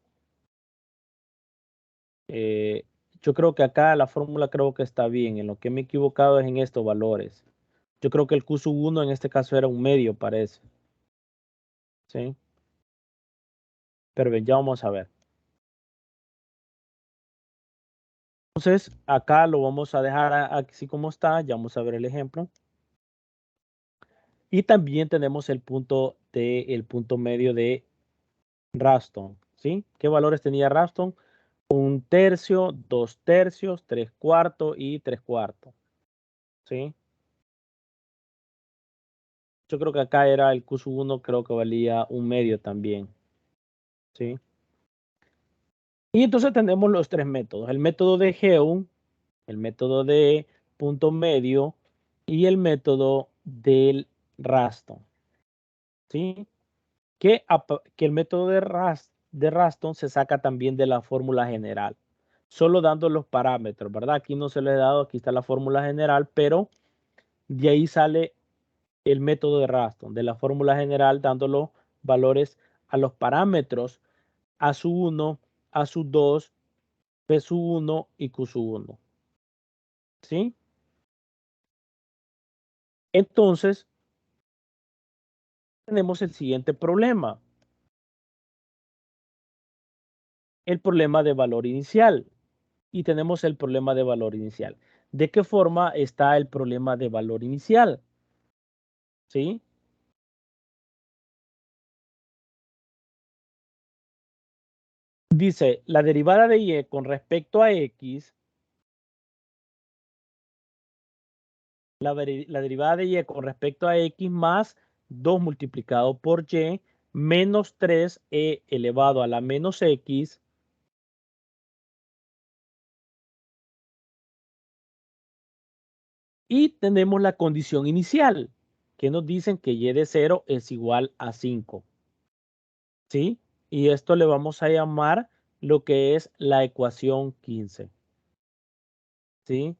yo creo que acá la fórmula creo que está bien. En lo que me he equivocado es en estos valores. Yo creo que el Q sub 1 en este caso era 1 medio, parece. ¿Sí? Pero bien, ya vamos a ver. Entonces, acá lo vamos a dejar así como está. Ya vamos a ver el ejemplo. Y también tenemos el punto medio de Raston. ¿Sí? ¿Qué valores tenía Raston? 1/3, 2/3, 3/4 y 3/4. ¿Sí? Yo creo que acá era el Q sub 1, creo que valía 1 medio también. ¿Sí? Y entonces tenemos los tres métodos. El método de Geo, el método de punto medio y el método del Raston. ¿Sí? Que el método de Raston se saca también de la fórmula general, solo dando los parámetros, ¿verdad? Aquí no se le he dado, aquí está la fórmula general, pero de ahí sale el método de Raston, de la fórmula general, dando los valores a los parámetros A sub 1, A sub 2, P sub 1 y Q sub 1. ¿Sí? Entonces, tenemos el siguiente problema. El problema de valor inicial. Y tenemos el problema de valor inicial. de qué forma está el problema de valor inicial. ¿Sí? Dice, la derivada de y con respecto a x, la derivada de y con respecto a x más 2 multiplicado por y menos 3e elevado a la menos x y tenemos la condición inicial que nos dicen que y de 0 es igual a 5. ¿Sí? Y esto le vamos a llamar lo que es la ecuación 15. ¿Sí?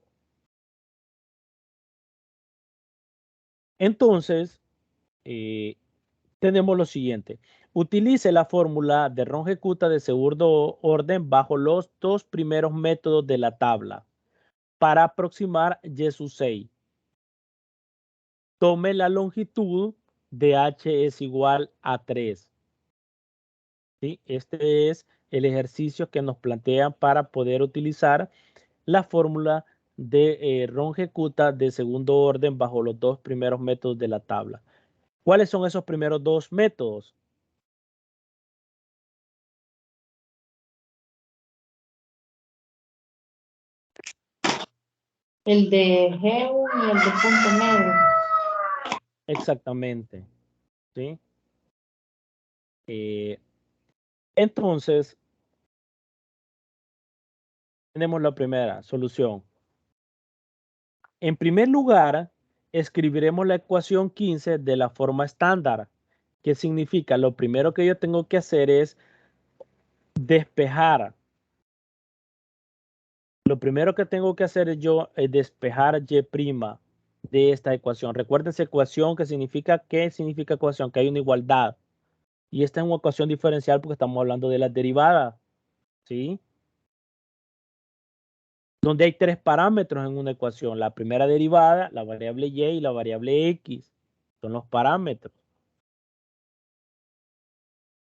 Entonces, tenemos lo siguiente. Utilice la fórmula de Ron-Kutta de segundo orden bajo los dos primeros métodos de la tabla para aproximar y sub 6. Tome la longitud de h es igual a 3. ¿Sí? Este es el ejercicio que nos plantean para poder utilizar la fórmula de Ron-Kutta de segundo orden bajo los dos primeros métodos de la tabla. ¿Cuáles son esos primeros dos métodos? El de GEU y el de punto medio. Exactamente. ¿Sí? Entonces, tenemos la primera solución. En primer lugar, escribiremos la ecuación 15 de la forma estándar, que significa lo primero que yo tengo que hacer es despejar. Lo primero que tengo que hacer yo es despejar y' de esta ecuación. Recuerden esa ecuación que significa, ¿qué significa ecuación? Que hay una igualdad. Y esta es una ecuación diferencial porque estamos hablando de las derivadas. ¿Sí? Donde hay tres parámetros en una ecuación. La primera derivada, la variable y la variable x. Son los parámetros.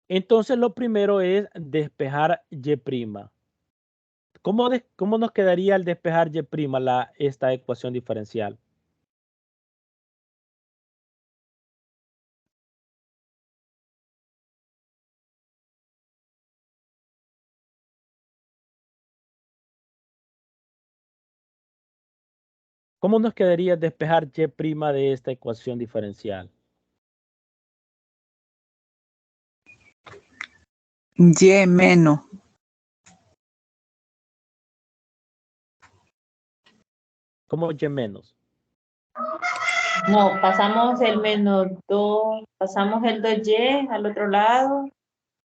Entonces lo primero es despejar y'. ¿Cómo nos quedaría al despejar y' esta ecuación diferencial? ¿Cómo nos quedaría despejar y' de esta ecuación diferencial? Y menos. ¿Cómo y menos? No, pasamos el menos 2, pasamos el 2y al otro lado,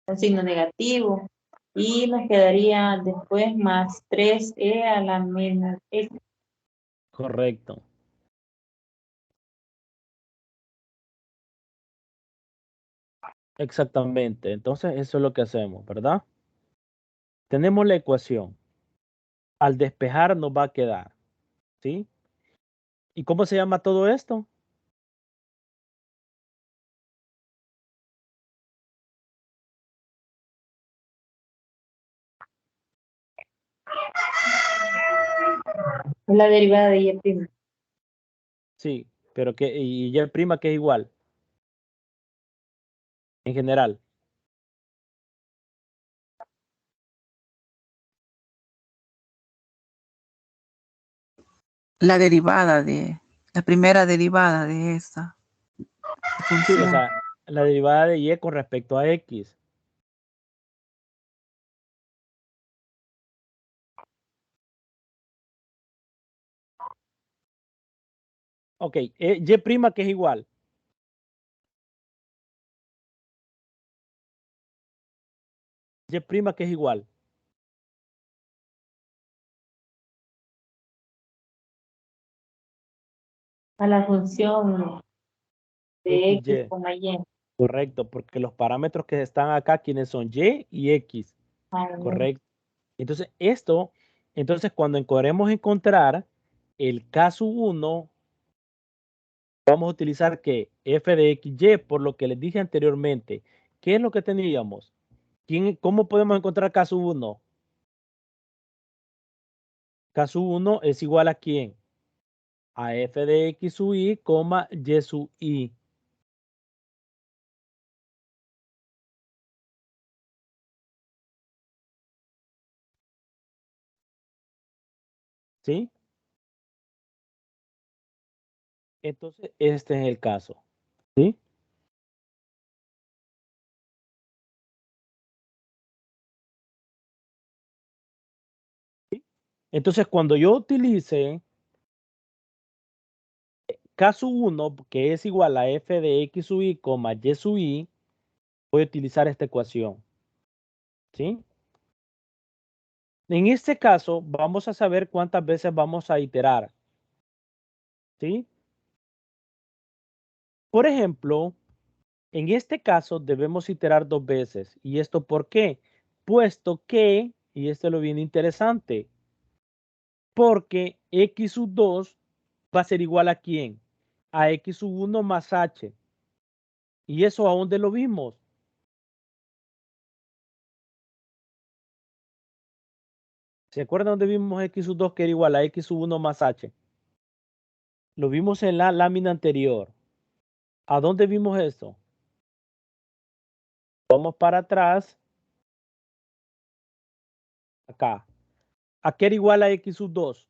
con signo negativo. Y nos quedaría después más 3e a la menos x. Correcto. Exactamente. Entonces eso es lo que hacemos, ¿verdad? Tenemos la ecuación. Al despejar nos va a quedar, ¿sí? ¿Y cómo se llama todo esto? Es la derivada de y'. Sí, pero que y y' que es igual en general. La derivada la primera derivada de esa Sí, función. o sea, la derivada de y con respecto a x. Ok, y' que es igual. Y' que es igual. A la función de x, XY. y. Correcto, porque los parámetros que están acá, ¿quiénes son? Y x. Ah, Correcto. Entonces cuando queremos encontrar el caso 1, vamos a utilizar que f de xy, por lo que les dije anteriormente. ¿Qué es lo que teníamos? ¿Cómo podemos encontrar caso 1? K sub 1 es igual a ¿quién? A f de x sub y, y sub i. ¿Sí? Entonces, este es el caso. ¿Sí? Entonces, cuando yo utilice K sub 1, que es igual a f de x sub y, y sub i, voy a utilizar esta ecuación. ¿Sí? En este caso, vamos a saber cuántas veces vamos a iterar. ¿Sí? Por ejemplo, en este caso debemos iterar 2 veces. ¿Y esto por qué? Puesto que, y esto es lo bien interesante, porque x sub 2 va a ser igual a ¿quién? A x sub 1 más h. ¿Y eso a dónde lo vimos? ¿Se acuerdan dónde vimos x sub 2 que era igual a x sub 1 más h? Lo vimos en la lámina anterior. ¿A dónde vimos esto? Vamos para atrás. Acá. ¿A qué era igual a x sub 2?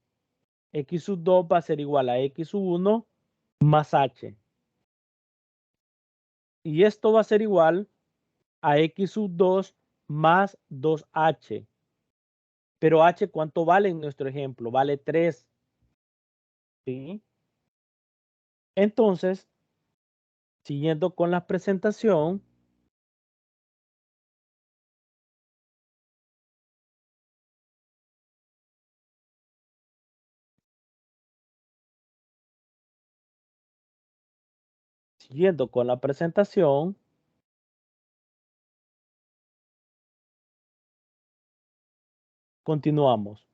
X sub 2 va a ser igual a x sub 1 más h. Y esto va a ser igual a x sub 2 más 2h. Pero h, ¿cuánto vale en nuestro ejemplo? Vale 3. ¿Sí? Entonces, siguiendo con la presentación, continuamos.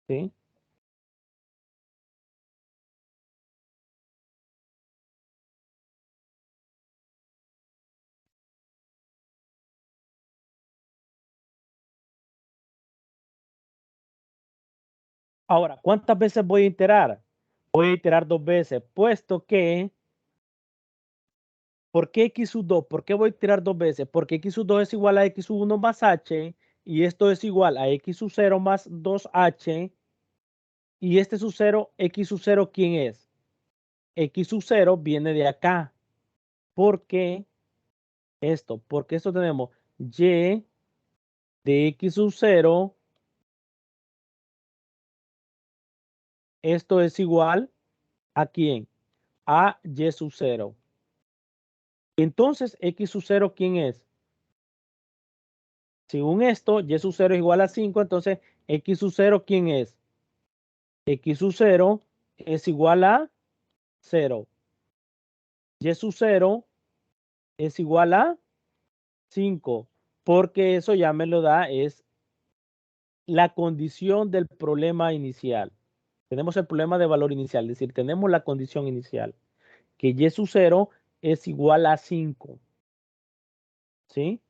¿Sí? Ahora, ¿cuántas veces voy a iterar? Voy a iterar 2 veces, puesto que, ¿por qué x sub 2? ¿Por qué voy a iterar 2 veces? Porque x sub 2 es igual a x sub 1 más h, y esto es igual a x sub 0 más 2h, y este sub 0, x sub 0, ¿quién es? X sub 0 viene de acá. ¿Por qué esto? Porque esto tenemos y de x sub 0, esto es igual a ¿quién? A y sub 0. Entonces, x sub 0, ¿quién es? Según esto, y sub 0 es igual a 5, entonces x sub 0, ¿quién es? X sub 0 es igual a 0. Y sub 0 es igual a 5, porque eso ya me lo da, es la condición del problema inicial. Tenemos el problema de valor inicial, es decir, tenemos la condición inicial, que y sub 0 es igual a 5. ¿Sí?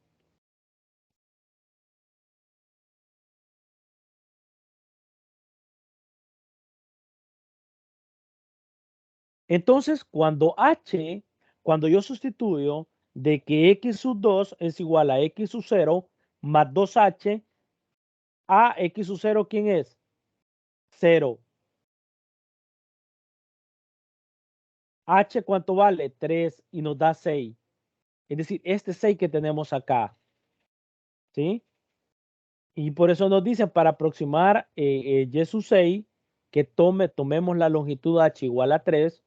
Entonces, cuando yo sustituyo de que x sub 2 es igual a x sub 0 más 2h, a x sub 0, ¿quién es? 0. H, ¿cuánto vale? 3 y nos da 6. Es decir, este 6 que tenemos acá. ¿Sí? Y por eso nos dicen para aproximar y sub 6, que tomemos la longitud h igual a 3.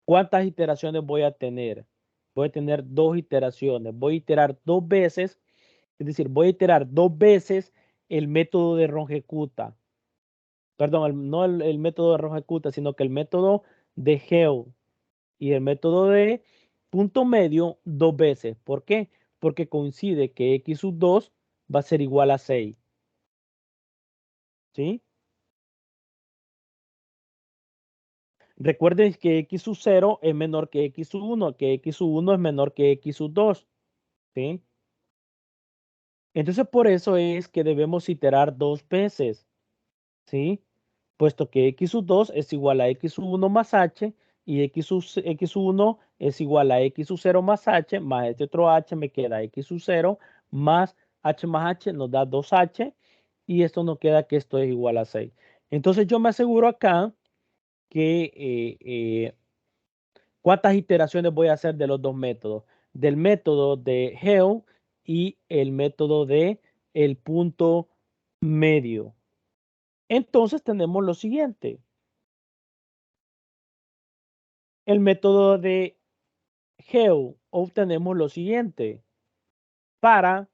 ¿Cuántas iteraciones voy a tener? Voy a tener 2 iteraciones. Voy a iterar 2 veces, es decir, voy a iterar 2 veces el método de Rongecuta. Perdón, no el método de Rongecuta, sino que el método de Geo y el método de punto medio 2 veces. ¿Por qué? Porque coincide que x sub 2 va a ser igual a 6. ¿Sí? Recuerden que x sub 0 es menor que x sub 1, que x sub 1 es menor que x sub 2. ¿Sí? Entonces, por eso es que debemos iterar 2 veces, ¿sí? Puesto que x2 es igual a x1 más h y x1 es igual a x0 más h, más este otro h me queda x0 más h nos da 2h y esto nos queda que esto es igual a 6. Entonces yo me aseguro acá que cuántas iteraciones voy a hacer de los dos métodos, del método de Helm y el método de el punto medio. Entonces tenemos lo siguiente. El método de Helm obtenemos lo siguiente. Para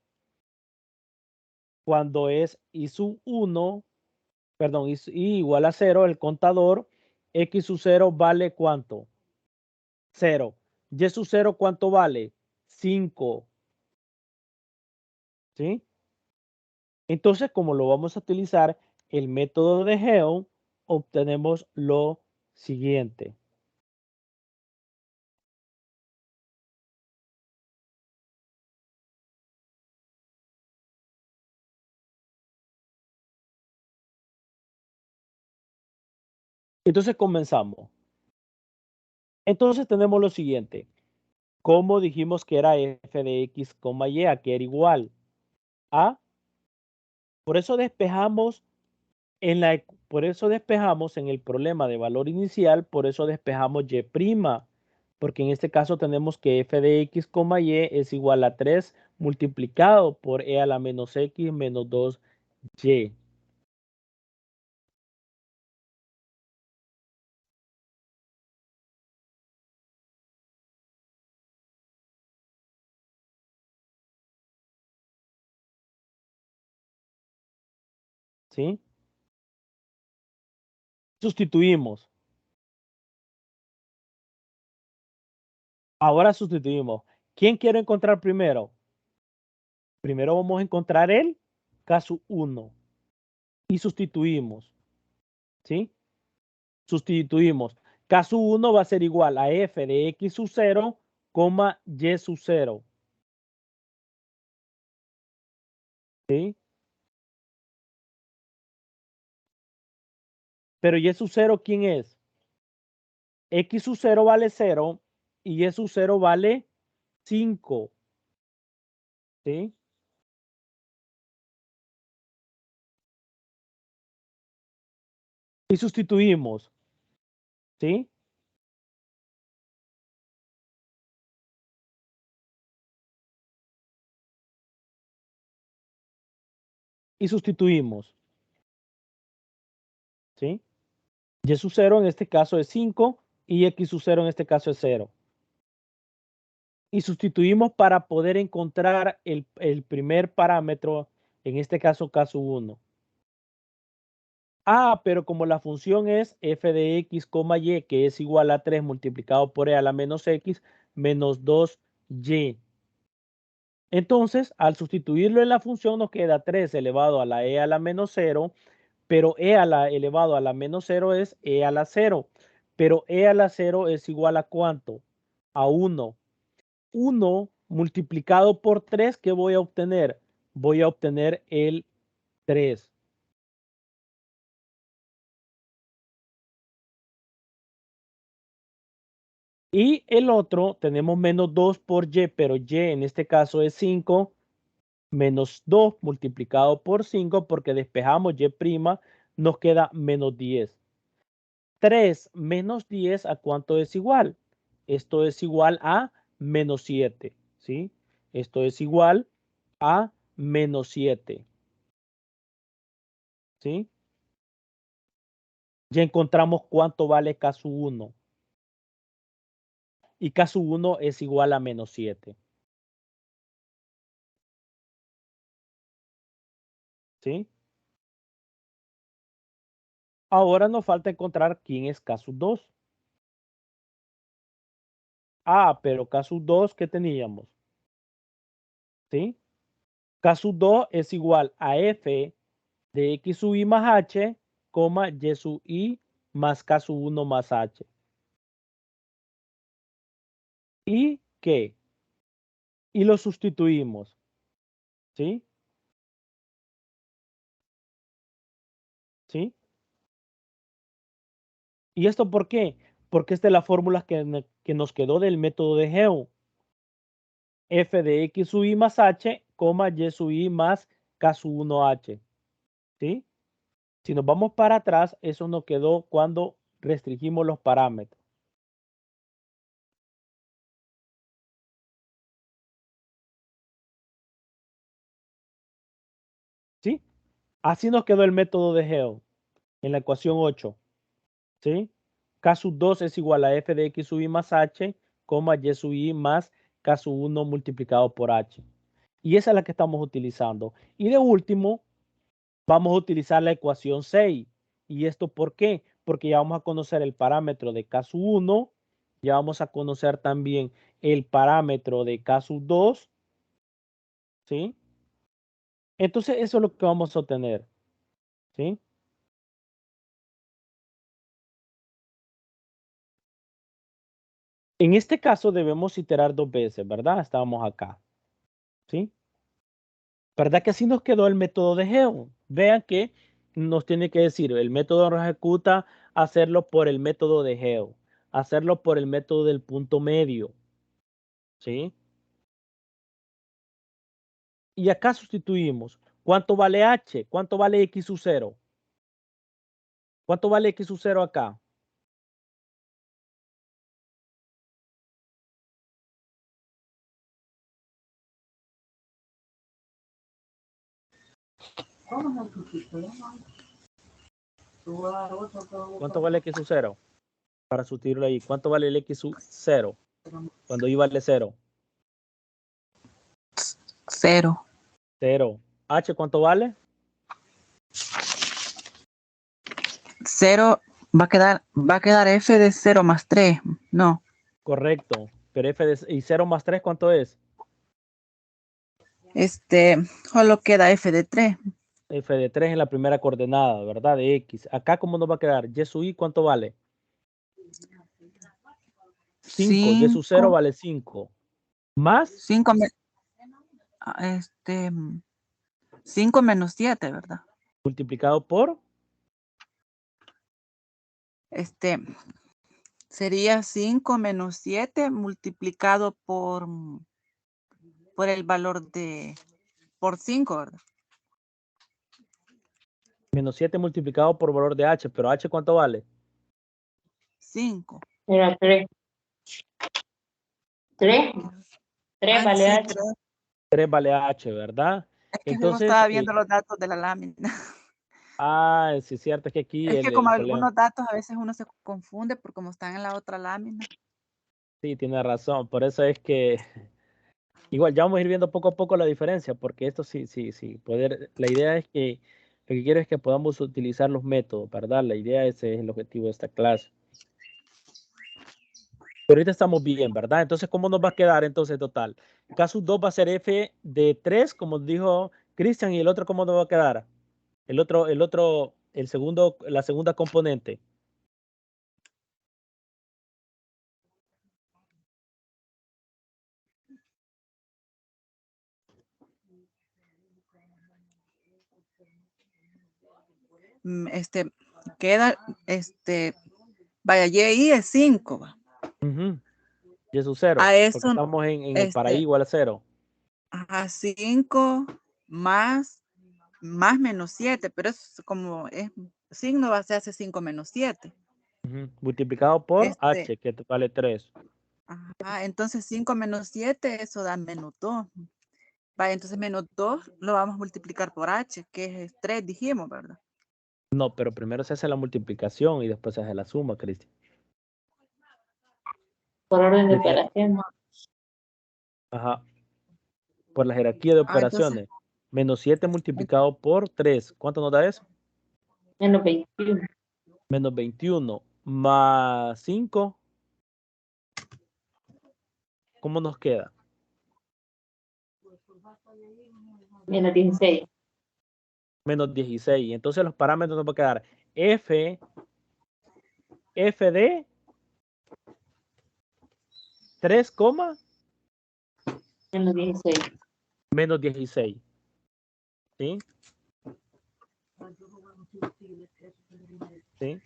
cuando es i sub 1, perdón, i igual a 0, el contador, x sub 0 vale ¿cuánto? 0. Y sub 0 ¿cuánto vale? 5. ¿Sí? Entonces, como lo vamos a utilizar el método de Helm, obtenemos lo siguiente. Entonces comenzamos. Entonces tenemos lo siguiente. ¿Cómo dijimos que era f de x, y, a que era igual a? Por eso despejamos por eso despejamos en el problema de valor inicial, por eso despejamos y', porque en este caso tenemos que f de x, y es igual a 3 multiplicado por e a la menos x menos 2y. ¿Sí? Sustituimos. Ahora sustituimos. ¿Quién quiero encontrar primero? Primero vamos a encontrar el caso 1 y sustituimos. ¿Sí? Sustituimos. Caso 1 va a ser igual a f de x sub 0, y sub 0. ¿Sí? Pero y sub 0, ¿quién es? X sub 0 vale 0 y y sub 0 vale 5. ¿Sí? Y sustituimos. ¿Sí? Y sustituimos. ¿Sí? Y sub 0 en este caso es 5 y x sub 0 en este caso es 0. Y sustituimos para poder encontrar el primer parámetro, en este caso 1. Pero como la función es f de x, y, que es igual a 3 multiplicado por e a la menos x menos 2y. Entonces, al sustituirlo en la función nos queda 3 elevado a la e a la menos 0, pero e a la elevado a la menos 0 es e a la 0. Pero e a la 0 es igual a ¿cuánto? A 1. 1 multiplicado por 3, ¿qué voy a obtener? Voy a obtener el 3. Y el otro tenemos menos 2 por y, pero y en este caso es 5, menos 2 multiplicado por 5, porque despejamos y', nos queda menos 10. 3 menos 10, ¿a cuánto es igual? Esto es igual a menos 7, ¿sí? Esto es igual a menos 7, ¿sí? Ya encontramos cuánto vale caso 1. Y caso 1 es igual a menos 7. ¿Sí? Ahora nos falta encontrar quién es caso 2. Pero caso 2, ¿qué teníamos? ¿Sí? Caso 2 es igual a f de x sub i más h, y sub i más caso 1 más h. ¿Y qué? Y lo sustituimos. ¿Sí? ¿Sí? ¿Y esto por qué? Porque esta es la fórmula que nos quedó del método de Geo. F de X sub I más H, Y sub I más K sub 1H. ¿Sí? Si nos vamos para atrás, eso nos quedó cuando restringimos los parámetros. ¿Sí? Así nos quedó el método de Geo en la ecuación 8. ¿Sí? K sub 2 es igual a F de X sub I más H, Y sub I más K sub 1 multiplicado por H. Y esa es la que estamos utilizando. Y de último, vamos a utilizar la ecuación 6. ¿Y esto por qué? Porque ya vamos a conocer el parámetro de K sub 1, ya vamos a conocer también el parámetro de K sub 2, ¿sí? Entonces eso es lo que vamos a obtener, ¿sí? En este caso debemos iterar 2 veces, ¿verdad? Estábamos acá, ¿sí? ¿Verdad que así nos quedó el método de Geo? Vean que nos tiene que decir, el método nos ejecuta hacerlo por el método de Geo, hacerlo por el método del punto medio, ¿sí? Y acá sustituimos. ¿Cuánto vale H? ¿Cuánto vale X sub 0? ¿Cuánto vale X sub 0 acá? ¿Cuánto vale X sub 0? Para sustituirlo ahí. ¿Cuánto vale el X sub 0? Cuando Y vale 0. 0. 0. H, ¿cuánto vale? 0 va a quedar F de 0 más 3. No. Correcto. Pero F de, y 0 más 3, ¿cuánto es? Solo queda F de 3. F de 3 en la primera coordenada, ¿verdad? De X. Acá, ¿cómo nos va a quedar? Y sub I, ¿cuánto vale? 5. Y sub 0 vale 5. Más 5 5 menos 7, ¿verdad? multiplicado por Sería 5 menos 7 multiplicado por el valor por 5, ¿verdad? menos 7 multiplicado por valor de H. Pero H, ¿cuánto vale? 5. Era 3. 3. 3 vale Sí, H. 3 vale H, ¿verdad? es que luego Entonces, estaba viendo los datos de la lámina. sí, es cierto, es que aquí Es que el como problema. algunos datos a veces uno se confunde por cómo están en la otra lámina. Sí, tiene razón. Por eso es que igual ya vamos a ir viendo poco a poco la diferencia, porque esto sí, la idea es que lo que quiero es que podamos utilizar los métodos, ¿verdad? La idea, ese es el objetivo de esta clase. Pero ahorita estamos bien, ¿verdad? Entonces, ¿cómo nos va a quedar entonces total? Caso 2 va a ser F de 3, como dijo Cristian, y el otro, ¿cómo nos va a quedar? La segunda componente. Queda, vaya, Y es 5. Y eso 0, A eso, porque estamos en el para I igual a 0. a 5 más menos 7, pero es como es signo se hace 5 menos 7. Multiplicado por H, que vale 3. Entonces 5 menos 7, eso da menos 2. Vaya, entonces menos 2 lo vamos a multiplicar por H, que es 3, dijimos, ¿verdad? No, pero primero se hace la multiplicación y después se hace la suma, Cristian. Por orden de operación. Ajá. Por la jerarquía de operaciones. Entonces, Menos 7 multiplicado por 3. ¿Cuánto nos da eso? Menos 21. Menos 21 más 5. ¿Cómo nos queda? Menos 16. Menos 16. Entonces los parámetros nos va a quedar F de 3, Menos 16. menos 16. ¿Sí? ¿Sí?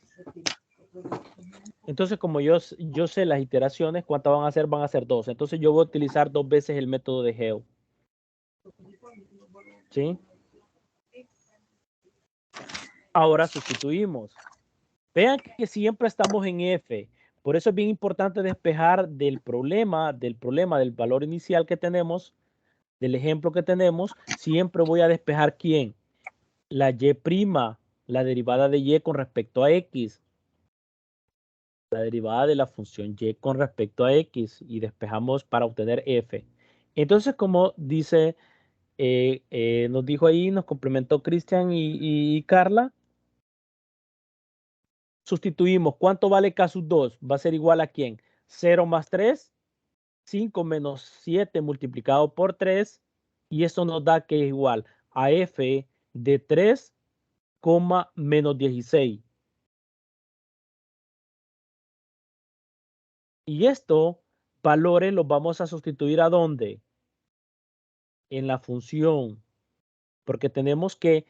Entonces, como yo sé las iteraciones, ¿cuántas van a ser? Van a ser 2. Entonces, yo voy a utilizar 2 veces el método de Geo. ¿Sí? Ahora sustituimos. Vean que siempre estamos en F. Por eso es bien importante despejar del problema del valor inicial que tenemos, del ejemplo que tenemos. Siempre voy a despejar ¿quién? La Y', la derivada de Y con respecto a X. La derivada de la función Y con respecto a X. Y despejamos para obtener F. Entonces, como dice, nos dijo ahí, nos complementó Cristian y Carla. Sustituimos. ¿Cuánto vale K sub 2? Va a ser igual a ¿quién? 0 más 3, 5 menos 7 multiplicado por 3. Y eso nos da que es igual a F de 3, menos 16. Y estos valores los vamos a sustituir ¿a dónde? En la función. Porque tenemos que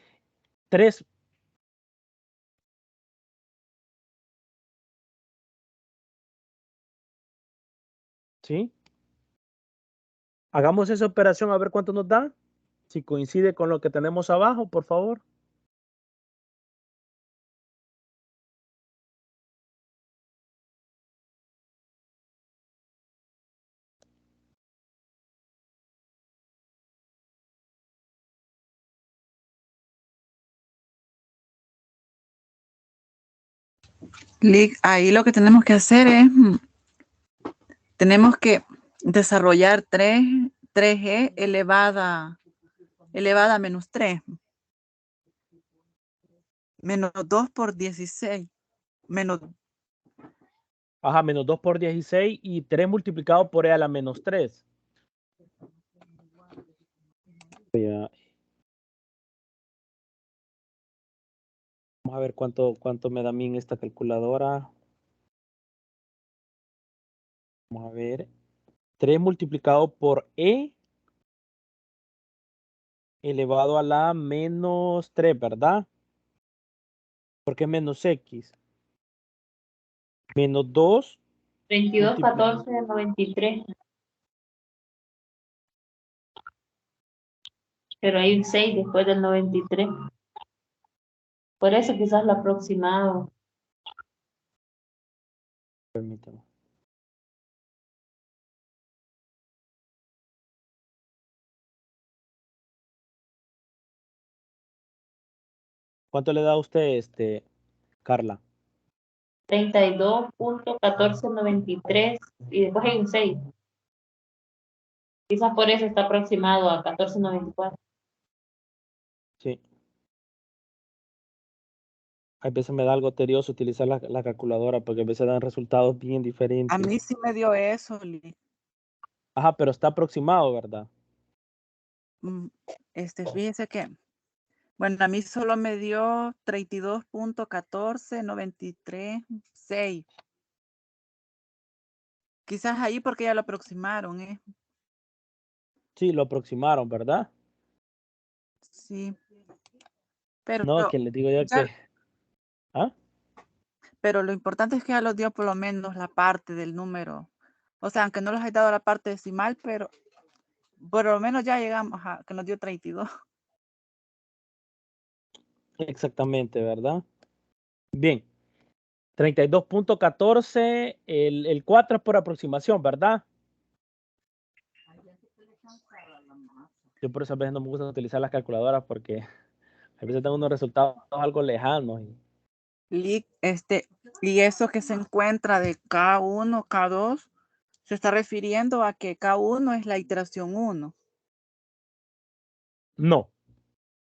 3. ¿Sí? Hagamos esa operación a ver cuánto nos da. Si coincide con lo que tenemos abajo, por favor. Ahí lo que tenemos que hacer es, tenemos que desarrollar 3e elevada a menos 3. Menos 2 por 16. Menos, Ajá, menos 2 por 16 y 3 multiplicado por e a la menos 3. Vamos a ver cuánto me da a mí en esta calculadora. Vamos a ver. 3 multiplicado por e elevado a la menos 3, ¿verdad? Porque es menos x. Menos 2. 22, 14, 93. Pero hay un 6 después del 93. Por eso quizás lo aproximado. Permítame. ¿Cuánto le da a usted, Carla? 32.1493 y después hay un 6. Quizás por eso está aproximado a 1494. Sí. A veces me da algo tedioso utilizar la calculadora porque a veces dan resultados bien a diferentes. mí sí me dio eso, Ajá, pero está aproximado, ¿verdad? Fíjese que, bueno, a mí solo me dio 32.1493.6. Quizás ahí porque ya lo aproximaron, ¿eh? Sí, lo aproximaron, ¿verdad? Sí. Pero, No, que les digo yo ya, que... ¿Ah? pero lo importante es que ya los dio por lo menos la parte del número. O sea, aunque no les haya dado la parte decimal, pero por lo menos ya llegamos a que nos dio 32. Exactamente, ¿verdad? Bien. 32.14, el 4 es por aproximación, ¿verdad? Yo por eso a veces no me gusta utilizar las calculadoras porque a veces tengo unos resultados algo lejanos. Y eso que se encuentra de K1, K2, se está refiriendo a que K1 es la iteración 1. No,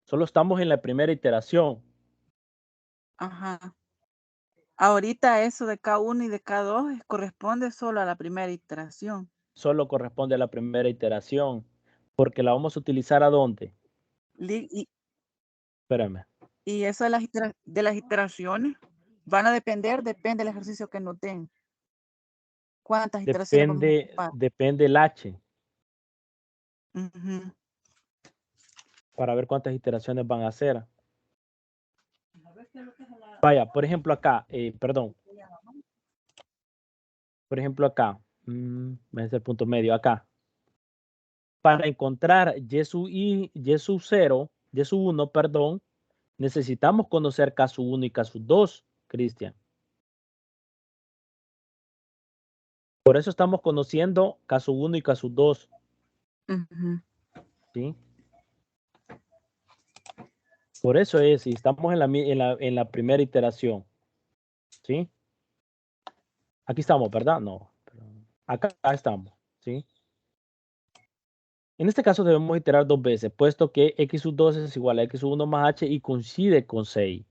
solo estamos en la primera iteración. Ajá. Ahorita eso de K1 y de K2 corresponde solo a la primera iteración. Solo corresponde a la primera iteración. Porque la vamos a utilizar ¿a dónde? Y Espérame. eso de las iteraciones van a depende del ejercicio que nos den. ¿Cuántas iteraciones vamos a ocupar? Depende el H Ujú. para ver cuántas iteraciones van a hacer. Vaya, por ejemplo acá, perdón. Por ejemplo acá, es el punto medio acá. Para encontrar y sub 0, y sub 1, perdón, necesitamos conocer K sub 1 y K sub 2, Cristian. Por eso estamos conociendo K sub 1 y K sub 2. ¿Sí? Por eso es, si estamos en la primera iteración. ¿Sí? Aquí estamos, ¿verdad? No. Acá estamos. ¿Sí? En este caso debemos iterar dos veces, puesto que x sub 2 es igual a x sub 1 más h y coincide con 6.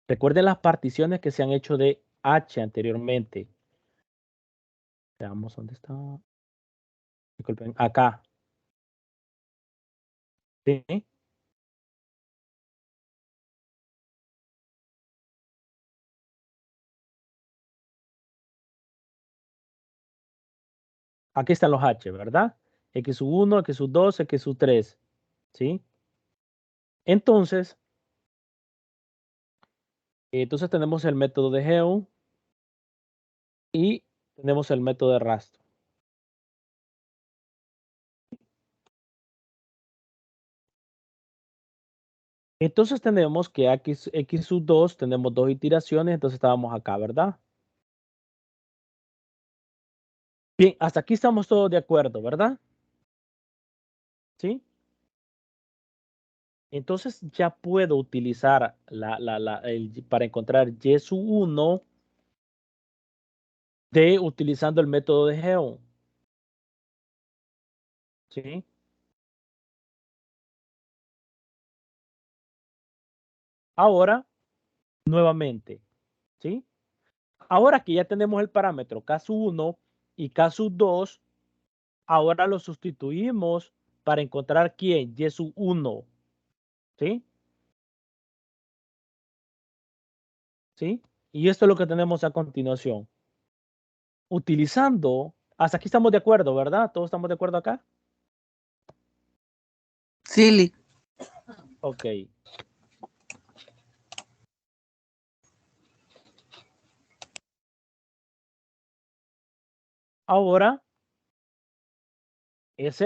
Recuerden las particiones que se han hecho de h anteriormente. Veamos dónde está. Disculpen, acá. ¿Sí? Aquí están los h, ¿verdad? X sub 1, X sub 2, X sub 3. ¿Sí? Entonces tenemos el método de Geom y tenemos el método de rastro. Entonces tenemos que X sub 2 tenemos dos iteraciones, entonces estábamos acá, ¿verdad? Bien, hasta aquí estamos todos de acuerdo, ¿verdad? ¿Sí? Entonces ya puedo utilizar para encontrar y sub 1 utilizando el método de Geom. ¿Sí? Ahora, nuevamente, ¿sí? Ahora que ya tenemos el parámetro K sub 1 y K sub 2, ahora lo sustituimos para encontrar quién, Y sub 1, ¿sí? ¿Sí? Y esto es lo que tenemos a continuación. Utilizando, hasta aquí estamos de acuerdo, ¿verdad? ¿Todos estamos de acuerdo acá? Sí. Ok. Ahora,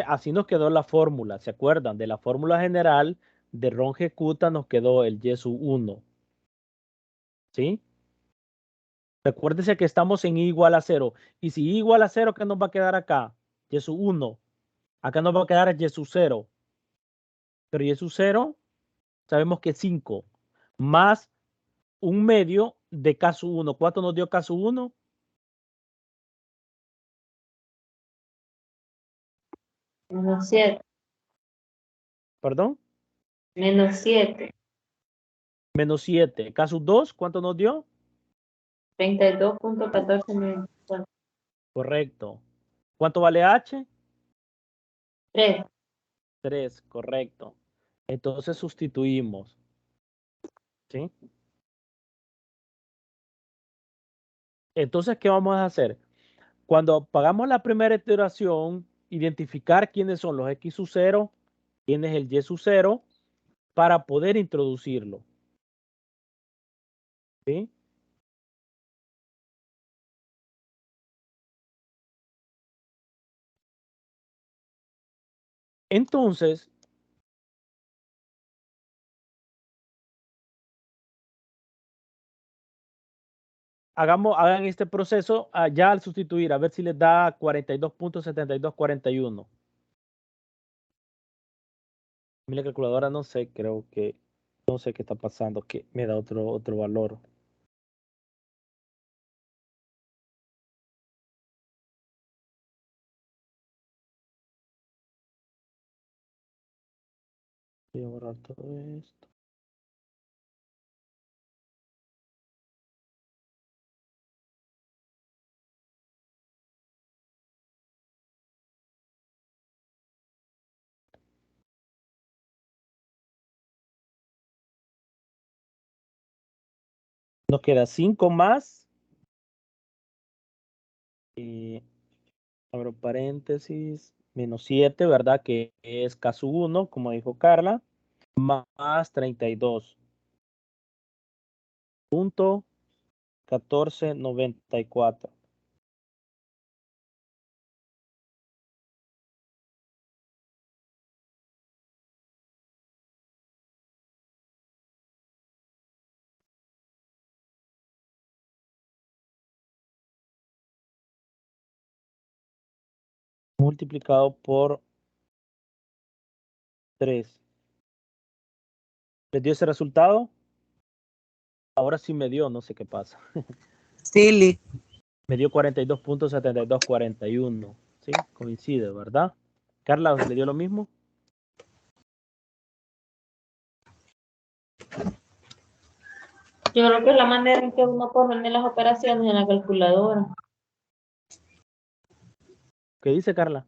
así nos quedó la fórmula, ¿se acuerdan? De la fórmula general de Ron-G-Kuta nos quedó el Y sub 1, ¿sí? Recuérdese que estamos en I igual a 0. Y si I igual a 0, ¿qué nos va a quedar acá? Y sub 1. Acá nos va a quedar Y sub 0. Pero Y sub 0, sabemos que es 5. Más un medio de K sub 1. ¿Cuánto nos dio K sub 1? Menos 7. ¿Perdón? Menos 7. Menos 7. K sub 2, ¿cuánto nos dio? 32.14 menos Correcto. ¿Cuánto vale H? 3. 3, correcto. Entonces sustituimos. ¿Sí? Entonces, ¿qué vamos a hacer? Cuando pagamos la primera iteración, identificar quiénes son los X sub 0, quién es el Y sub 0, para poder introducirlo. ¿Sí? Entonces, hagan este proceso ya al sustituir, a ver si les da 42.7241. Mi calculadora no sé, creo que no sé qué está pasando, que me da otro valor. Voy a borrar todo esto. Nos queda 5 más. Abro paréntesis. Menos 7, ¿verdad? Que es K sub 1, como dijo Carla. Más 32. punto 1494. Multiplicado por 3. ¿Les dio ese resultado? Ahora sí me dio, no sé qué pasa. Sí, Lee. Me dio 42.7241. ¿Sí? Coincide, ¿verdad? Carla, ¿le dio lo mismo? Yo creo que es la manera en que uno pone las operaciones en la calculadora. ¿Qué dice Carla?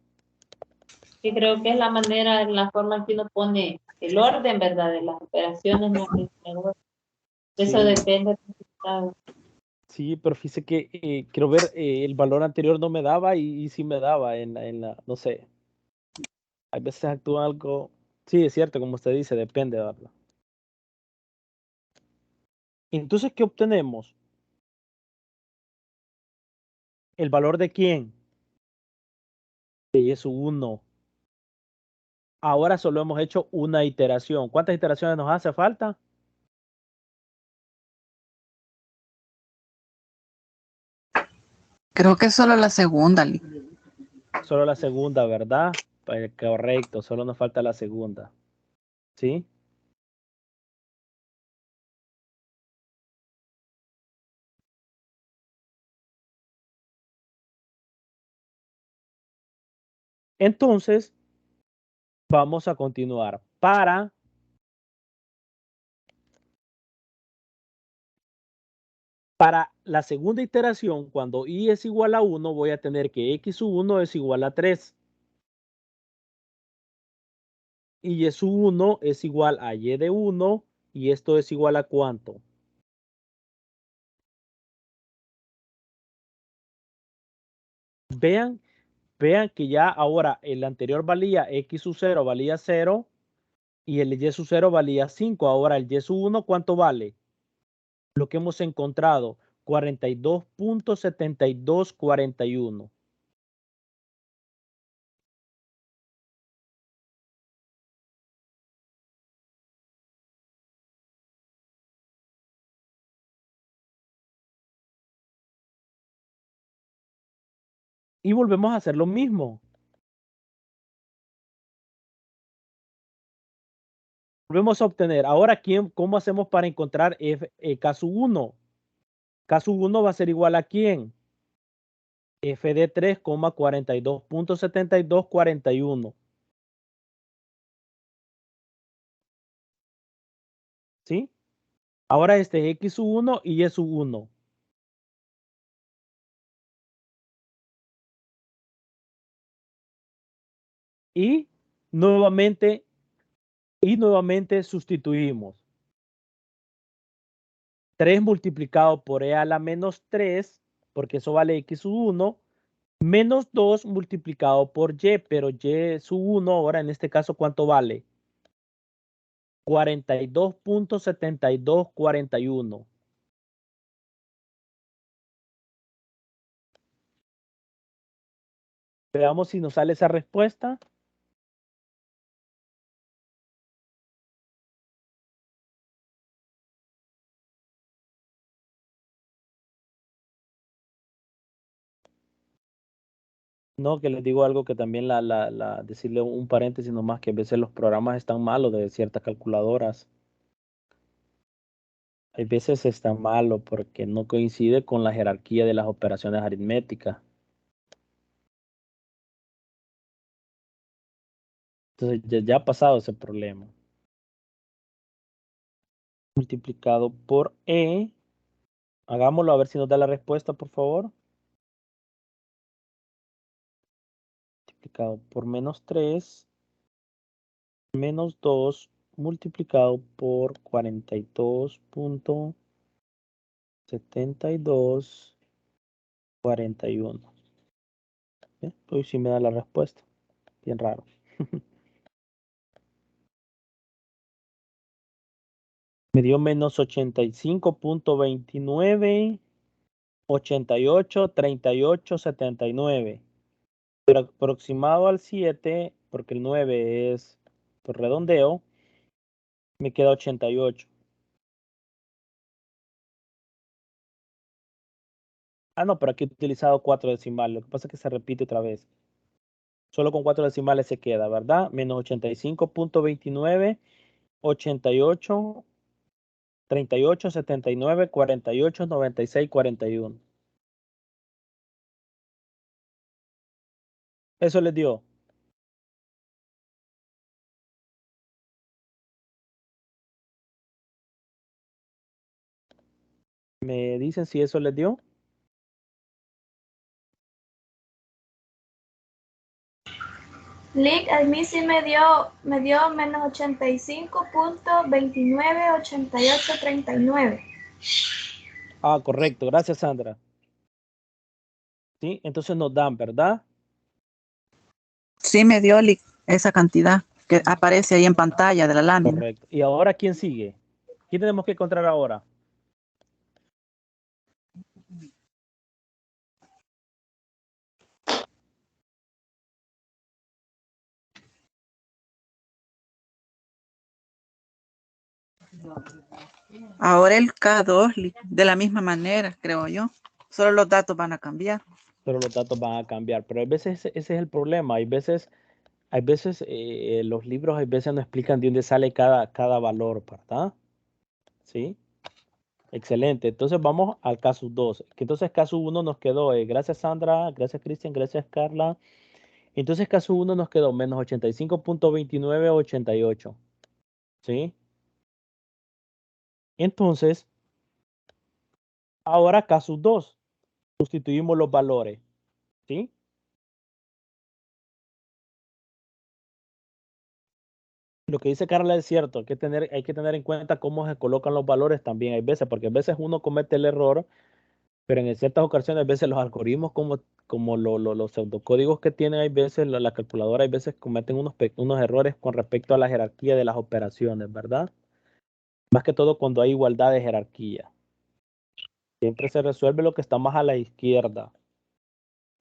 Y creo que es la manera, la forma en que uno pone el orden, ¿verdad? De las operaciones en la calculadora. Eso Sí. depende del resultado. Sí, pero fíjese que quiero ver, el valor anterior no me daba y sí me daba no sé. A veces actúa algo. Sí, es cierto, como usted dice, depende, ¿verdad? Entonces, ¿qué obtenemos? ¿El valor de quién? De y es 1. Ahora solo hemos hecho una iteración. ¿Cuántas iteraciones nos hace falta? Creo que es solo la segunda, Lee. Solo la segunda, ¿verdad? Correcto, solo nos falta la segunda. ¿Sí? Entonces, vamos a continuar. Para la segunda iteración, cuando i es igual a 1, voy a tener que x1 es igual a 3. Y y1 es igual a y de 1. ¿Y esto es igual a cuánto? Vean que ya ahora el anterior valía x sub 0 valía 0 y el y sub 0 valía 5. Ahora el y sub 1, ¿cuánto vale? Lo que hemos encontrado, 42.7241. Y volvemos a hacer lo mismo. Volvemos a obtener. Ahora, ¿cómo hacemos para encontrar K sub 1? K sub 1 va a ser igual a ¿quién? F de 3,42.7241. ¿Sí? Ahora este es X sub 1 y Y sub 1. Y nuevamente sustituimos. 3 multiplicado por E a la menos 3, porque eso vale X sub 1, menos 2 multiplicado por Y, pero Y sub 1 ahora en este caso, ¿cuánto vale? 42.7241. Veamos si nos sale esa respuesta. No, que les digo algo que también decirle un paréntesis nomás, que a veces los programas están malos de ciertas calculadoras. Hay veces está malo porque no coincide con la jerarquía de las operaciones aritméticas. Entonces ya ha pasado ese problema. Multiplicado por E. Hagámoslo a ver si nos da la respuesta, por favor. Multiplicado por menos 3. Menos 2 multiplicado por 42.7241. Hoy sí me da la respuesta. Bien raro. Me dio menos 85.29, 88, 38, 79. Pero aproximado al 7, porque el 9 es por redondeo, me queda 88. Ah, no, pero aquí he utilizado 4 decimales. Lo que pasa es que se repite otra vez. Solo con 4 decimales se queda, ¿verdad? Menos 85.29, 88, 38, 79, 48, 96, 41. Eso les dio. ¿Me dicen si eso les dio? Lick, a mí sí me dio menos 85.298839. Ah, correcto. Gracias, Sandra. ¿Sí? Entonces nos dan, ¿verdad? Sí me dio esa cantidad que aparece ahí en pantalla de la lámina. Correcto. ¿Y ahora quién sigue? ¿Quién tenemos que encontrar ahora? Ahora el K2, de la misma manera, creo yo. Solo los datos van a cambiar. Pero los datos van a cambiar. Pero a veces ese es el problema. Hay veces los libros hay veces no explican de dónde sale cada valor, ¿verdad? ¿Sí? Excelente. Entonces vamos al caso 2. Entonces caso 1 nos quedó, gracias Sandra, gracias Cristian, gracias Carla. Entonces caso 1 nos quedó menos 85.2988. ¿Sí? Entonces, ahora caso 2. Sustituimos los valores. ¿Sí? Lo que dice Carla es cierto, hay que tener en cuenta cómo se colocan los valores también hay veces, porque a veces uno comete el error, pero en ciertas ocasiones a veces los algoritmos como los pseudocódigos que tienen hay veces, la calculadora hay veces cometen unos errores con respecto a la jerarquía de las operaciones, ¿verdad? Más que todo cuando hay igualdad de jerarquía. Siempre se resuelve lo que está más a la izquierda,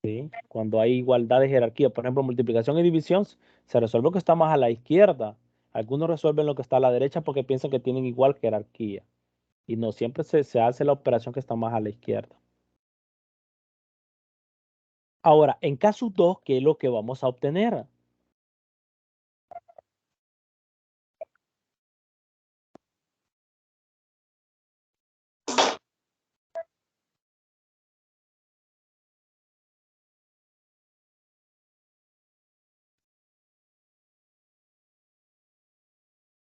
¿sí? Cuando hay igualdad de jerarquía, por ejemplo, multiplicación y división, se resuelve lo que está más a la izquierda. Algunos resuelven lo que está a la derecha porque piensan que tienen igual jerarquía. Y no, siempre se hace la operación que está más a la izquierda. Ahora, en caso 2, ¿qué es lo que vamos a obtener?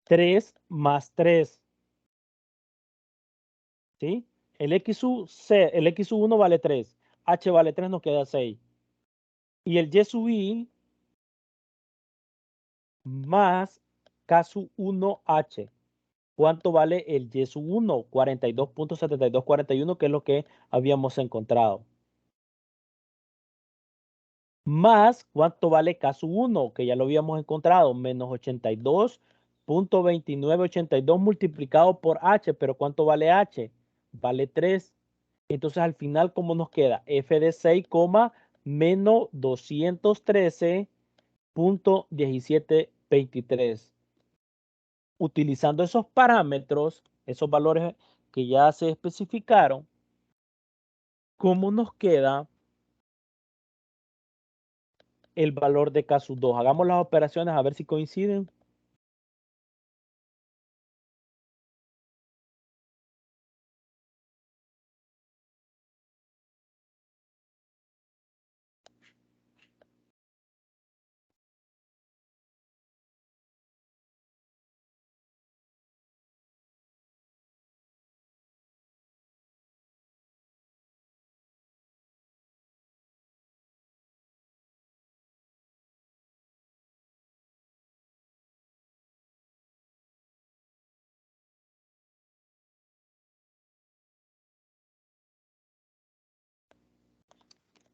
Tres más 3, ¿sí? El x1 vale 3, h vale 3, nos queda 6. Y el y sub i más k sub 1h. ¿Cuánto vale el y sub 1? 42.7241, que es lo que habíamos encontrado. Más, ¿cuánto vale k sub 1? Que ya lo habíamos encontrado, menos 82.2982 multiplicado por h, pero ¿cuánto vale h? Vale 3. Entonces al final, ¿cómo nos queda? F de 6, menos 213.1723. Utilizando esos parámetros, esos valores que ya se especificaron, ¿cómo nos queda el valor de K sub 2? Hagamos las operaciones a ver si coinciden.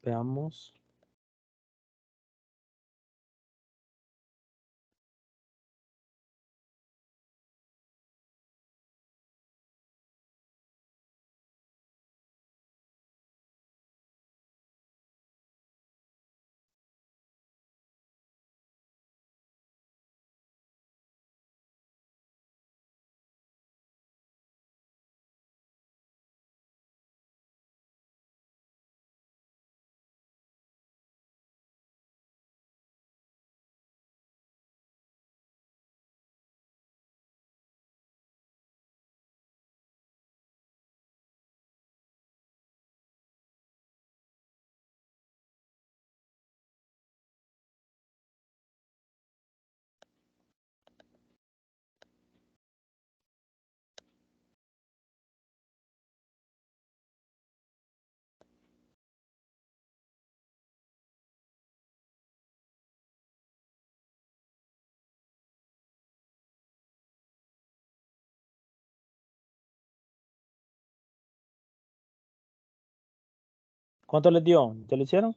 Veamos. ¿Cuánto les dio? ¿Ya lo hicieron?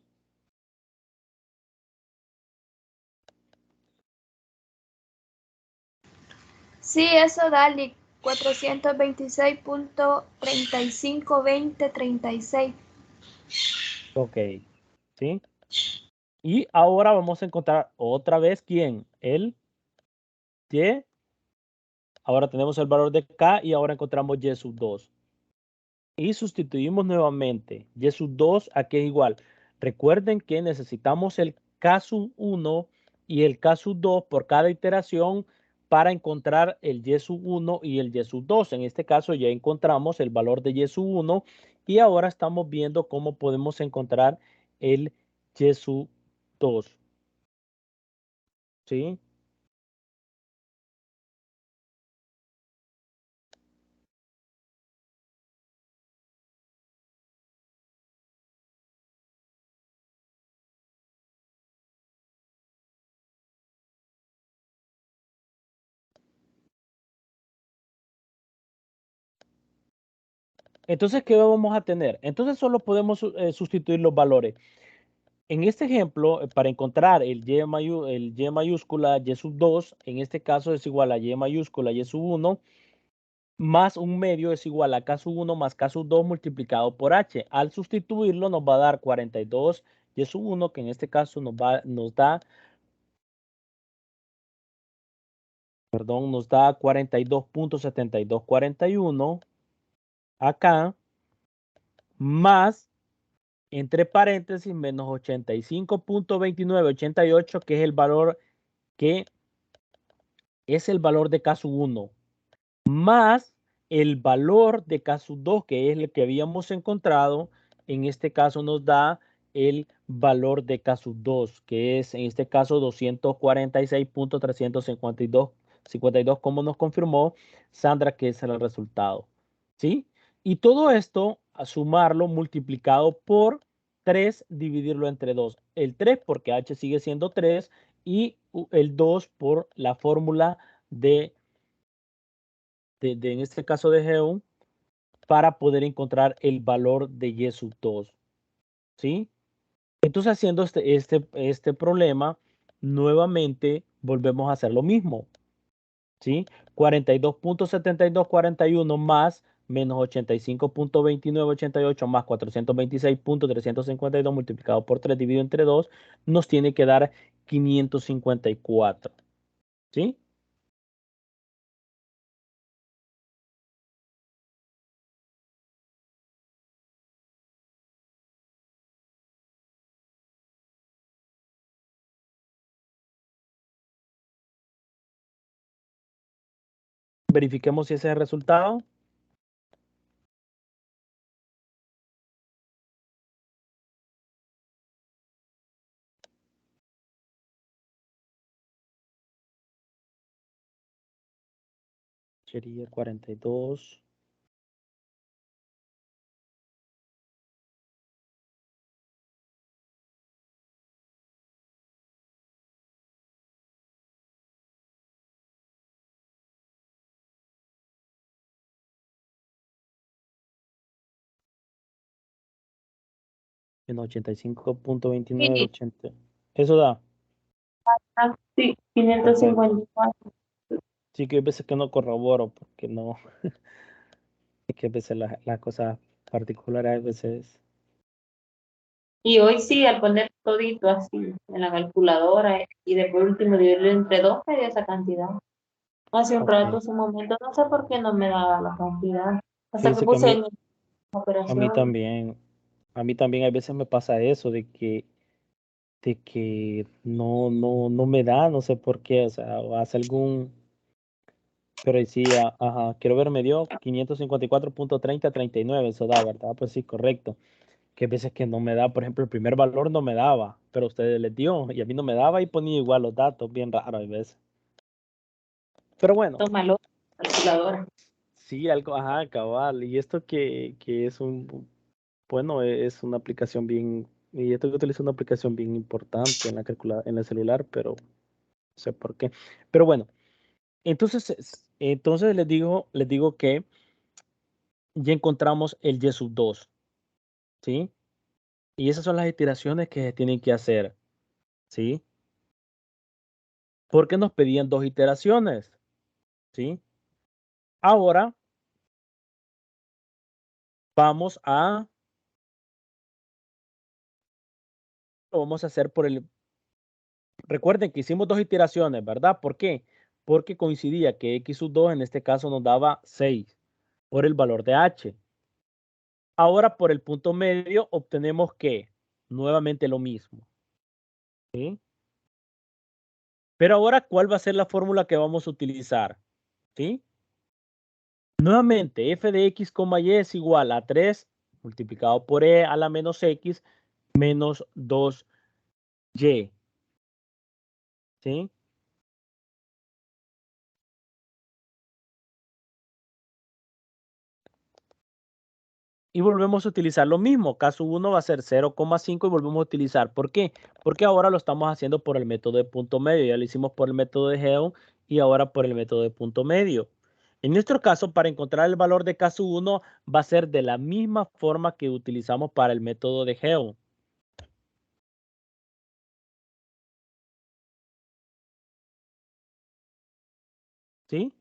Sí, eso dale 426.352036. Ok, ¿sí? Y ahora vamos a encontrar otra vez, ¿quién? El Y. Ahora tenemos el valor de K y ahora encontramos Y sub 2. Y sustituimos nuevamente Y sub 2 a que es igual. Recuerden que necesitamos el K sub 1 y el K sub 2 por cada iteración para encontrar el Y sub 1 y el Y sub 2. En este caso ya encontramos el valor de Y sub 1 y ahora estamos viendo cómo podemos encontrar el Y sub 2. ¿Sí? Entonces, ¿qué vamos a tener? Entonces solo podemos sustituir los valores. En este ejemplo, para encontrar el Y mayúscula Y sub 2, en este caso es igual a Y mayúscula Y sub 1, más un medio es igual a K sub 1 más K sub 2 multiplicado por H. Al sustituirlo nos va a dar 42 Y sub 1, que en este caso nos da 42.7241 acá, más entre paréntesis menos 85.2988, que es el valor que es el valor de K sub 1, más el valor de K sub 2, que es el que habíamos encontrado. En este caso nos da el valor de K sub 2, que es en este caso 246.352, como nos confirmó Sandra, que es el resultado. ¿Sí? Y todo esto, a sumarlo, multiplicado por 3, dividirlo entre 2. El 3 porque H sigue siendo 3 y el 2 por la fórmula de en este caso de G1 para poder encontrar el valor de Y sub 2. ¿Sí? Entonces, haciendo este problema, nuevamente volvemos a hacer lo mismo. ¿Sí? 42.7241 más menos 85.2988 más 426.352 multiplicado por 3 dividido entre 2 nos tiene que dar 554. ¿Sí? Verifiquemos si ese es el resultado. Sería 42. En 85.2980. Eso da. Sí, 554. Sí que hay veces que no corroboro porque no. Es que a veces las cosas particulares, a veces. Y hoy sí, al poner todito así en la calculadora y de por último dividirlo entre 2, me dio esa cantidad. Hace un rato, Ok. hace un momento, no sé por qué no me daba la cantidad. Hasta que Fíjese que puse en a mí operación. también. A mí también a veces me pasa eso de que no me da, no sé por qué, o sea, o hace algún. Pero ahí sí, ajá, quiero ver, me dio 554.3039, eso da, ¿verdad? Pues sí, correcto. Que veces que no me da, por ejemplo, el primer valor no me daba, pero a ustedes les dio y a mí no me daba y ponía igual los datos, bien raro a veces. Pero bueno, Tómalo, calculadora. sí, algo, ajá, cabal. Y esto que es bueno, es una aplicación bien, y esto que utilizo una aplicación bien importante en la en el celular, pero no sé por qué. Pero bueno, entonces les digo que ya encontramos el Y sub 2, ¿sí? Y esas son las iteraciones que se tienen que hacer, ¿sí? Porque nos pedían 2 iteraciones, ¿sí? Ahora vamos a lo vamos a hacer por el recuerden que hicimos 2 iteraciones, ¿verdad? ¿Por qué? Porque coincidía que x sub 2 en este caso nos daba 6 por el valor de h. Ahora por el punto medio obtenemos que nuevamente lo mismo, ¿sí? Pero ahora, ¿cuál va a ser la fórmula que vamos a utilizar? ¿Sí? Nuevamente, f de x, y es igual a 3 multiplicado por e a la menos x menos 2y. ¿Sí? Y volvemos a utilizar lo mismo. Caso 1 va a ser 0,5 y volvemos a utilizar. ¿Por qué? Porque ahora lo estamos haciendo por el método de punto medio. Ya lo hicimos por el método de Heon y ahora por el método de punto medio. En nuestro caso, para encontrar el valor de caso 1 va a ser de la misma forma que utilizamos para el método de Heon. ¿Sí?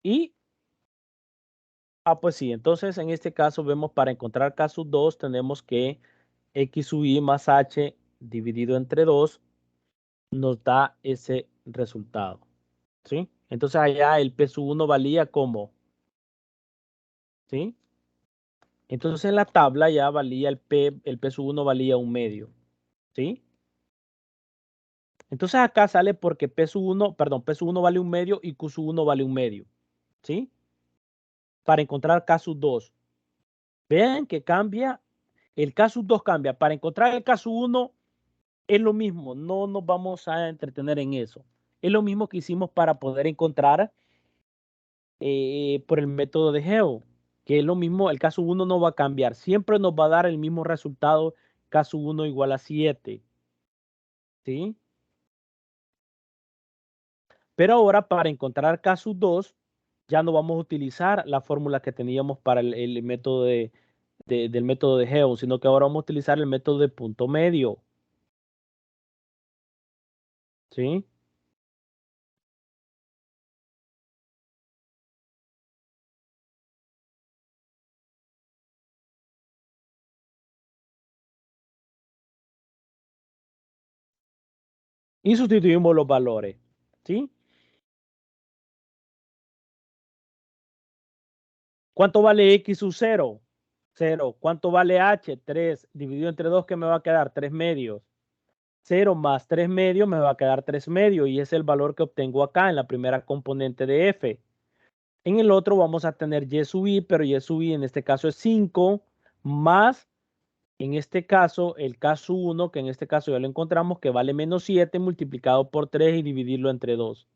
Y, pues sí, entonces en este caso vemos para encontrar caso 2 tenemos que x sub y más h dividido entre 2 nos da ese resultado. ¿Sí? Entonces allá el P sub 1 valía como, ¿sí? Entonces en la tabla ya valía el P sub 1 valía 1/2, ¿sí? Entonces acá sale porque P sub 1, perdón, P sub 1 vale 1/2 y Q sub 1 vale 1/2, ¿sí? Para encontrar K sub 2. Vean que cambia, el K sub 2 cambia. Para encontrar el K sub 1 es lo mismo, no nos vamos a entretener en eso. Es lo mismo que hicimos para poder encontrar por el método de Geo, que es lo mismo, el caso 1 no va a cambiar, siempre nos va a dar el mismo resultado, caso 1 igual a 7, ¿sí? Pero ahora para encontrar caso 2, ya no vamos a utilizar la fórmula que teníamos para el método del método de Geo, sino que ahora vamos a utilizar el método de punto medio, ¿sí? Y sustituimos los valores, ¿sí? ¿Cuánto vale x sub 0? 0. ¿Cuánto vale h? 3. Dividido entre 2, ¿qué me va a quedar? 3 medios. 0 más 3 medios me va a quedar 3 medios y es el valor que obtengo acá en la primera componente de f. En el otro vamos a tener y sub i, pero y sub i en este caso es 5 más, en este caso, el caso 1, que en este caso ya lo encontramos, que vale menos 7 multiplicado por 3 y dividirlo entre 2.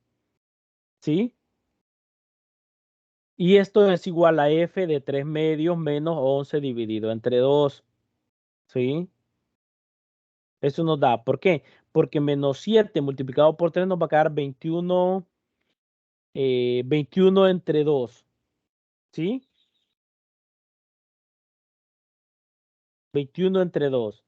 ¿Sí? Y esto es igual a f de 3 medios menos 11 dividido entre 2. ¿Sí? Eso nos da, ¿por qué? Porque menos 7 multiplicado por 3 nos va a quedar 21, 21 entre 2, ¿sí? 21 entre 2,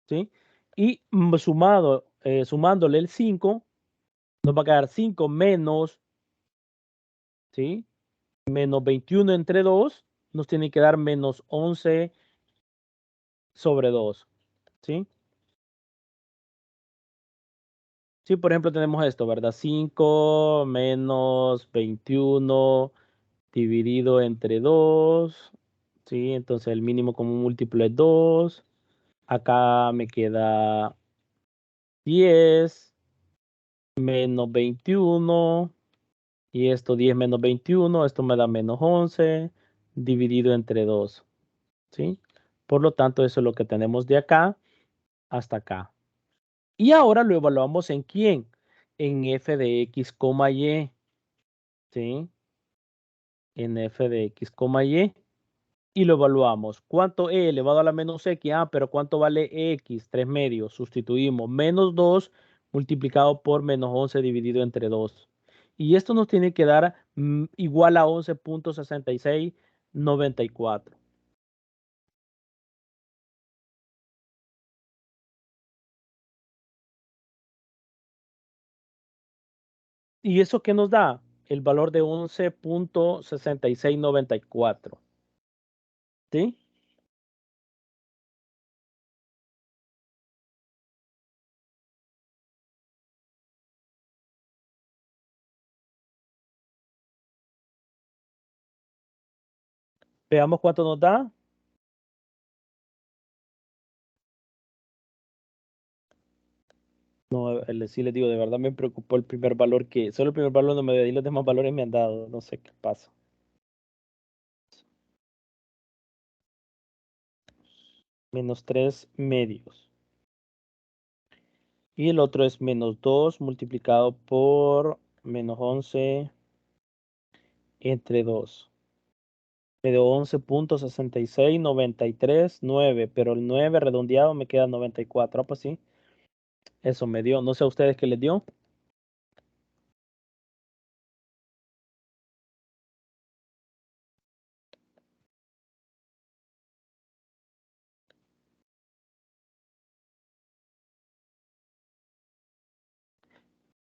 ¿sí? Y sumándole el 5, nos va a quedar 5 menos, ¿sí? Menos 21 entre 2, nos tiene que dar menos 11 sobre 2, ¿sí? Sí, por ejemplo, tenemos esto, ¿verdad? 5 menos 21 dividido entre 2, ¿sí? Entonces el mínimo común múltiplo es 2. Acá me queda 10 menos 21. Y esto 10 menos 21, esto me da menos 11 dividido entre 2. ¿Sí? Por lo tanto, eso es lo que tenemos de acá hasta acá. Y ahora lo evaluamos en quién? En f de x, y. ¿Sí? En f de x, y. y lo evaluamos. ¿Cuánto e elevado a la menos x? Ah, pero ¿cuánto vale x? 3 medios. Sustituimos menos 2 multiplicado por menos 11 dividido entre 2. Y esto nos tiene que dar igual a 11.6694. ¿Y eso qué nos da? El valor de 11.6694. ¿Sí? Veamos cuánto nos da. No, sí les digo, de verdad me preocupó el primer valor solo el primer valor no me dio y los demás valores me han dado, no sé qué pasa. Menos 3 medios. Y el otro es menos 2 multiplicado por menos 11 entre 2. Me dio 11.6693.9, pero el 9 redondeado me queda 94. Ah, pues sí, eso me dio. No sé a ustedes qué les dio.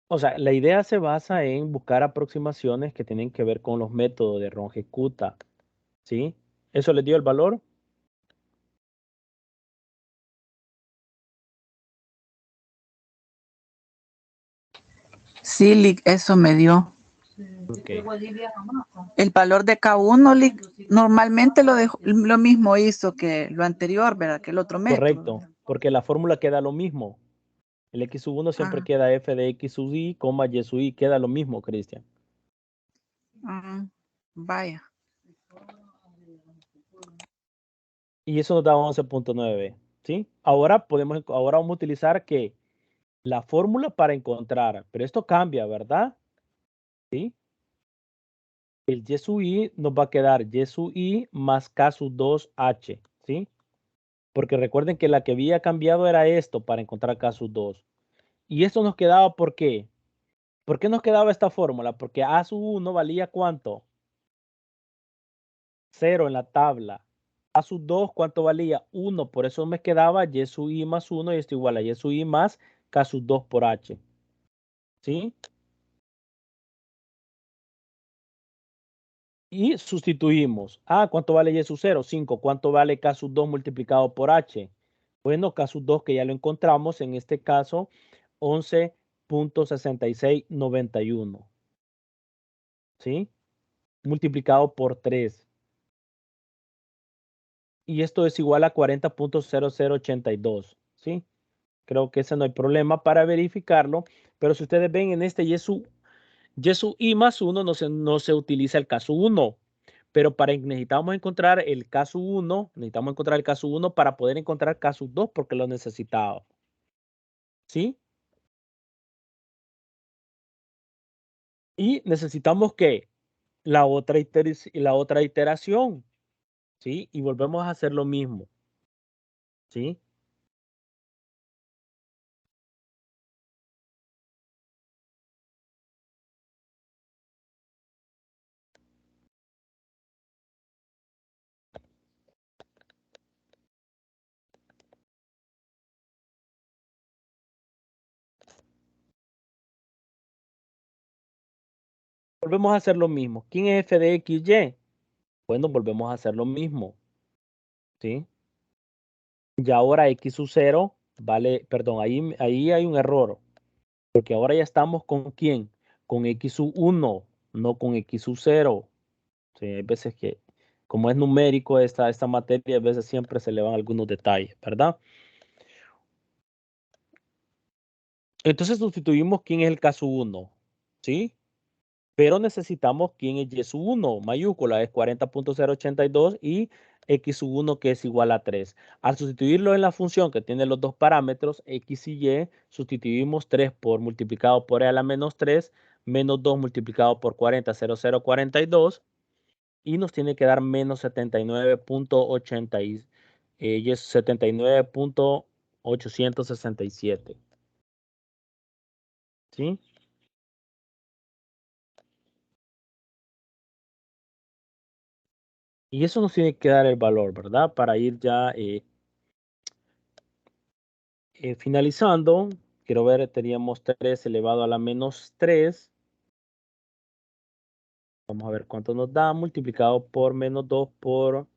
O sea, la idea se basa en buscar aproximaciones que tienen que ver con los métodos de Ron-Kutta, ¿sí? ¿Eso les dio el valor? Sí, Lick, eso me dio. Okay. El valor de K1, Lick, normalmente lo mismo hizo que lo anterior, ¿verdad? Que el otro método. Correcto, porque la fórmula queda lo mismo. El x sub 1 siempre queda f de x sub y, y sub y, queda lo mismo, Cristian. Vaya. Y eso nos da 11.9, ¿sí? Ahora vamos a utilizar que la fórmula para encontrar, pero esto cambia, ¿verdad? ¿Sí? El y sub i nos va a quedar y sub i más k sub 2h, ¿sí? Porque recuerden que la que había cambiado era esto para encontrar k sub 2. Y esto nos quedaba, ¿por qué? ¿Por qué nos quedaba esta fórmula? Porque a sub 1 valía ¿cuánto? 0 en la tabla. A sub 2, ¿cuánto valía? 1. Por eso me quedaba y sub i más 1 y esto igual a y sub i más k sub 2 por h. ¿Sí? Y sustituimos. Ah, ¿cuánto vale y sub 0? 5. ¿Cuánto vale k sub 2 multiplicado por h? Bueno, k sub 2 que ya lo encontramos, en este caso 11.6691. ¿Sí? Multiplicado por 3. Y esto es igual a 40.0082. ¿Sí? Creo que ese no hay problema para verificarlo. Pero si ustedes ven en este y sub i más 1 no se utiliza el caso 1. Pero necesitamos encontrar el caso 1, para poder encontrar caso 2 porque lo necesitaba. ¿Sí? Y necesitamos que la otra iteración, ¿sí? Y volvemos a hacer lo mismo, ¿sí? Volvemos a hacer lo mismo. ¿Quién es f de x, y? Bueno, volvemos a hacer lo mismo, ¿sí? Y ahora x sub 0 vale, perdón, ahí hay un error. Porque ahora ya estamos con ¿quién? Con x sub 1, no con x sub 0. Sí, hay veces que, como es numérico esta materia, a veces siempre se le van algunos detalles, ¿verdad? Entonces sustituimos quién es el caso 1, ¿sí? Pero necesitamos quién es y sub 1, mayúscula, es 40.082 y x sub 1 que es igual a 3. Al sustituirlo en la función que tiene los dos parámetros, x y y, sustituimos 3 por multiplicado por e a la menos 3, menos 2 multiplicado por 40, 0042, y nos tiene que dar menos 79.80 y es 79.867. ¿Sí? Y eso nos tiene que dar el valor, ¿verdad? Para ir ya finalizando. Quiero ver, teníamos 3 elevado a la menos 3. Vamos a ver cuánto nos da multiplicado por menos 2 por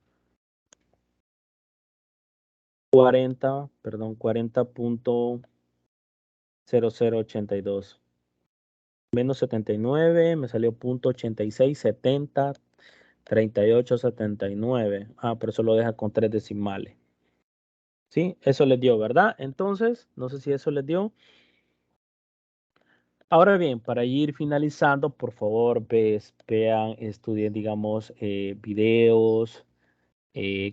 40, perdón, 40.0082. Menos 79, me salió punto 86, 70, 38, 79. Pero eso lo deja con 3 decimales. ¿Sí? Eso les dio, ¿verdad? Entonces, no sé si eso les dio. Ahora bien, para ir finalizando, por favor, vean, estudien, digamos, videos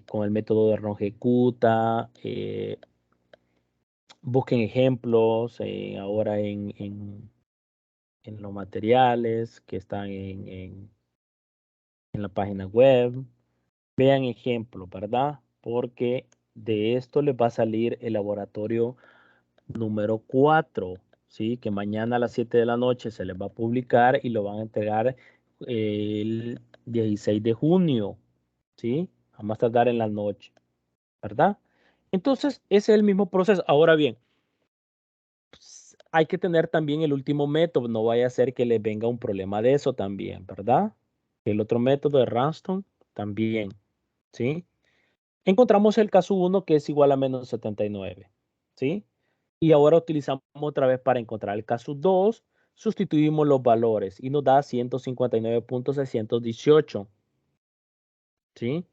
con el método de Ronjecuta. Busquen ejemplos ahora en los materiales que están en la página web. Vean ejemplos, ¿verdad? Porque de esto les va a salir el laboratorio número 4, ¿sí? Que mañana a las 7 de la noche se les va a publicar y lo van a entregar el 16 de junio, ¿sí? A más tardar en la noche, ¿verdad? Entonces, ese es el mismo proceso. Ahora bien, pues, hay que tener también el último método, no vaya a ser que les venga un problema de eso también, ¿verdad? El otro método de Ranston también, ¿sí? Encontramos el caso 1 que es igual a menos 79, ¿sí? Y ahora utilizamos otra vez para encontrar el caso 2, sustituimos los valores y nos da 159.618, ¿sí?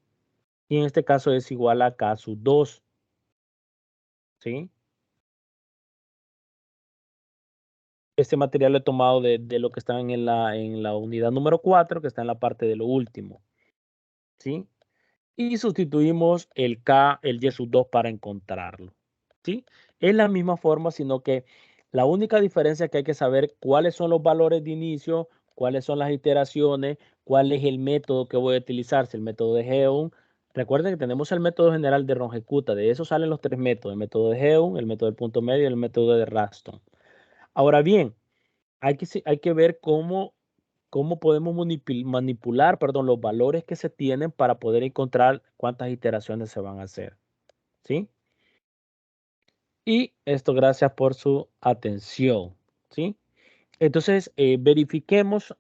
Y en este caso es igual a caso 2, ¿sí? Este material lo he tomado de lo que está en la unidad número 4, que está en la parte de lo último, ¿sí? Y sustituimos el K, el Y sub 2 para encontrarlo, ¿sí? Es la misma forma, sino que la única diferencia es que hay que saber cuáles son los valores de inicio, cuáles son las iteraciones, cuál es el método que voy a utilizar, si el método de Geun. Recuerden que tenemos el método general de Ronjecuta, de eso salen los 3 métodos, el método de Geun, el método del punto medio y el método de Raston. Ahora bien, hay que ver cómo podemos manipular, perdón, los valores que se tienen para poder encontrar cuántas iteraciones se van a hacer, ¿sí? Y esto gracias por su atención, ¿sí? Entonces, verifiquemos,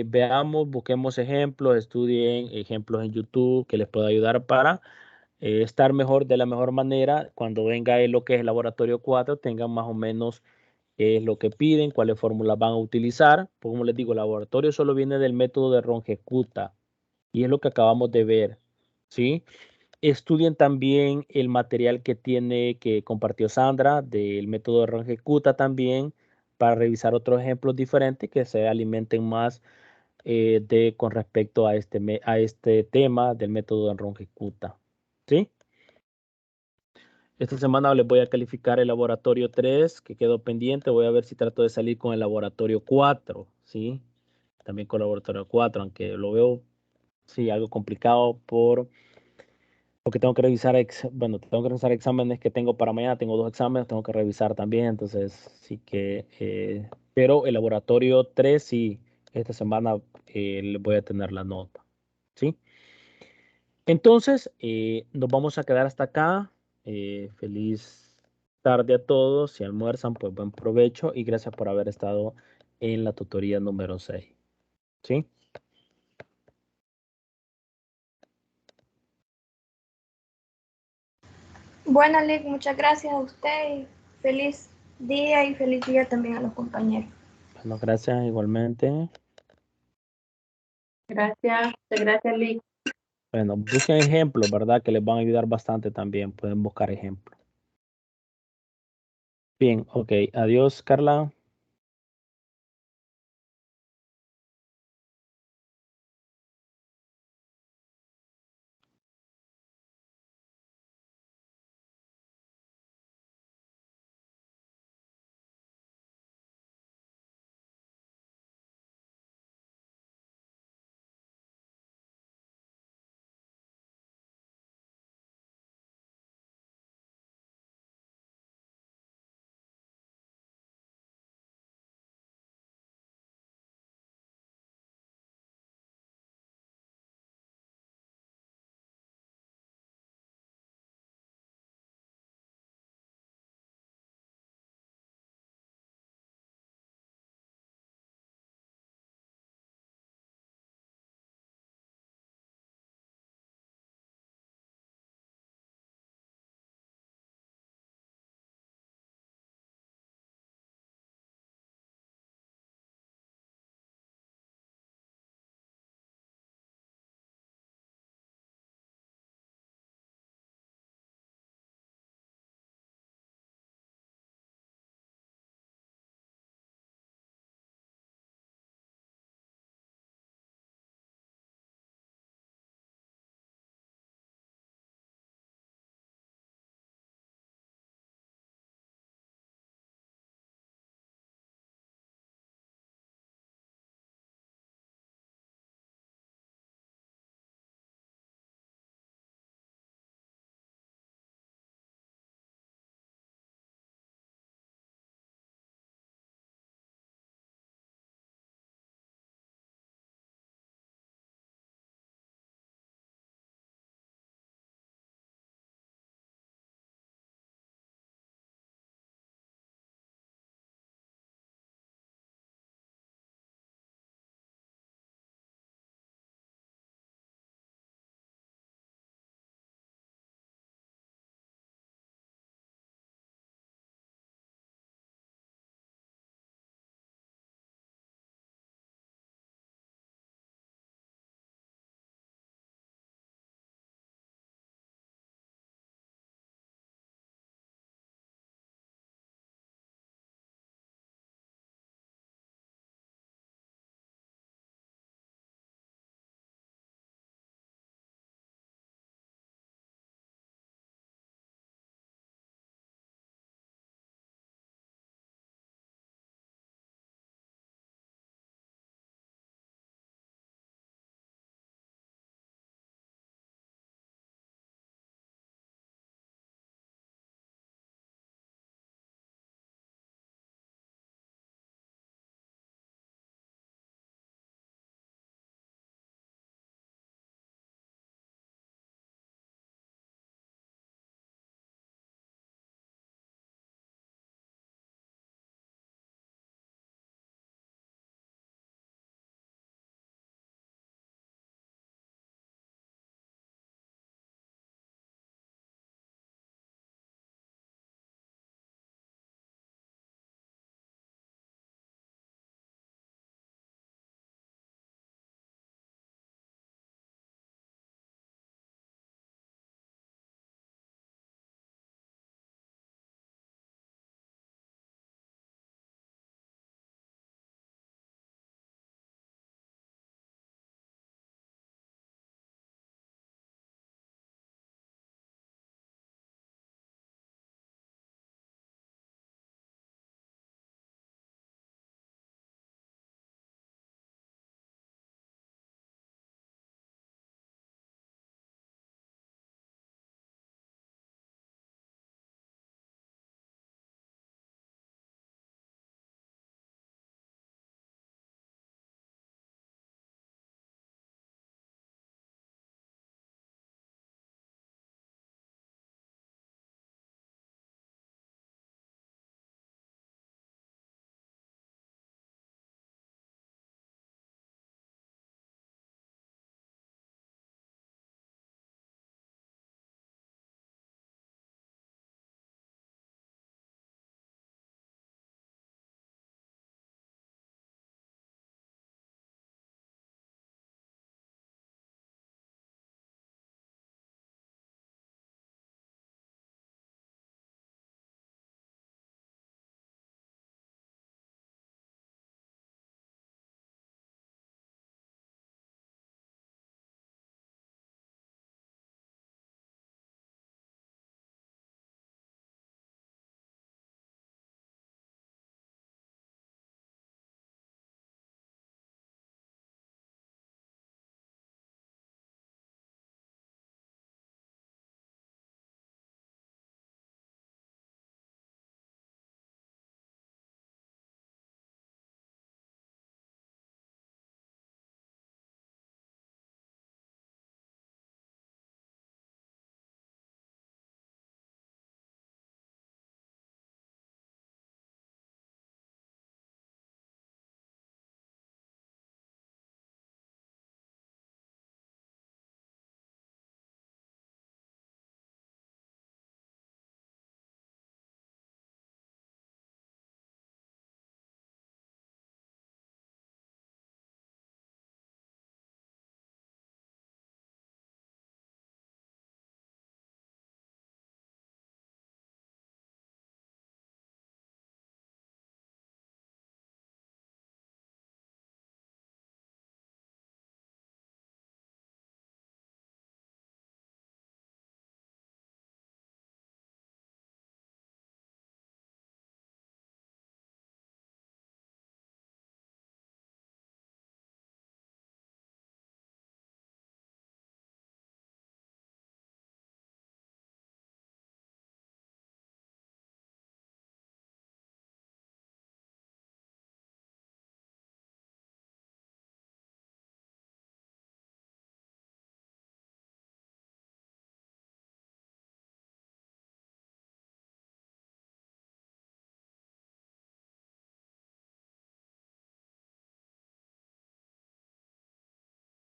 veamos, busquemos ejemplos, estudien ejemplos en YouTube que les pueda ayudar para estar mejor de la mejor manera. Cuando venga lo que es el laboratorio 4, tengan más o menos lo que piden, cuáles fórmulas van a utilizar. Pues, como les digo, el laboratorio solo viene del método de Ronjecuta y es lo que acabamos de ver, ¿sí? Estudien también el material que compartió Sandra del método de Ronjecuta también para revisar otros ejemplos diferentes que se alimenten más con respecto a este tema del método de Ronjecuta, ¿sí? Esta semana les voy a calificar el laboratorio 3 que quedó pendiente. Voy a ver si trato de salir con el laboratorio 4, ¿sí? También con el laboratorio 4, aunque lo veo, sí, algo complicado porque tengo que revisar, tengo que revisar exámenes que tengo para mañana. Tengo 2 exámenes, tengo que revisar también. Entonces, sí que, pero el laboratorio 3, sí, esta semana le voy a tener la nota, ¿sí? Entonces, nos vamos a quedar hasta acá. Feliz tarde a todos. Si almuerzan, pues buen provecho y gracias por haber estado en la tutoría número 6. ¿Sí? Bueno, Lick, muchas gracias a usted y feliz día y feliz día también a los compañeros. Bueno, gracias igualmente. Gracias, gracias, Lick. Bueno, busquen ejemplos, ¿verdad? Que les van a ayudar bastante también. Pueden buscar ejemplos. Bien, ok. Adiós, Carla.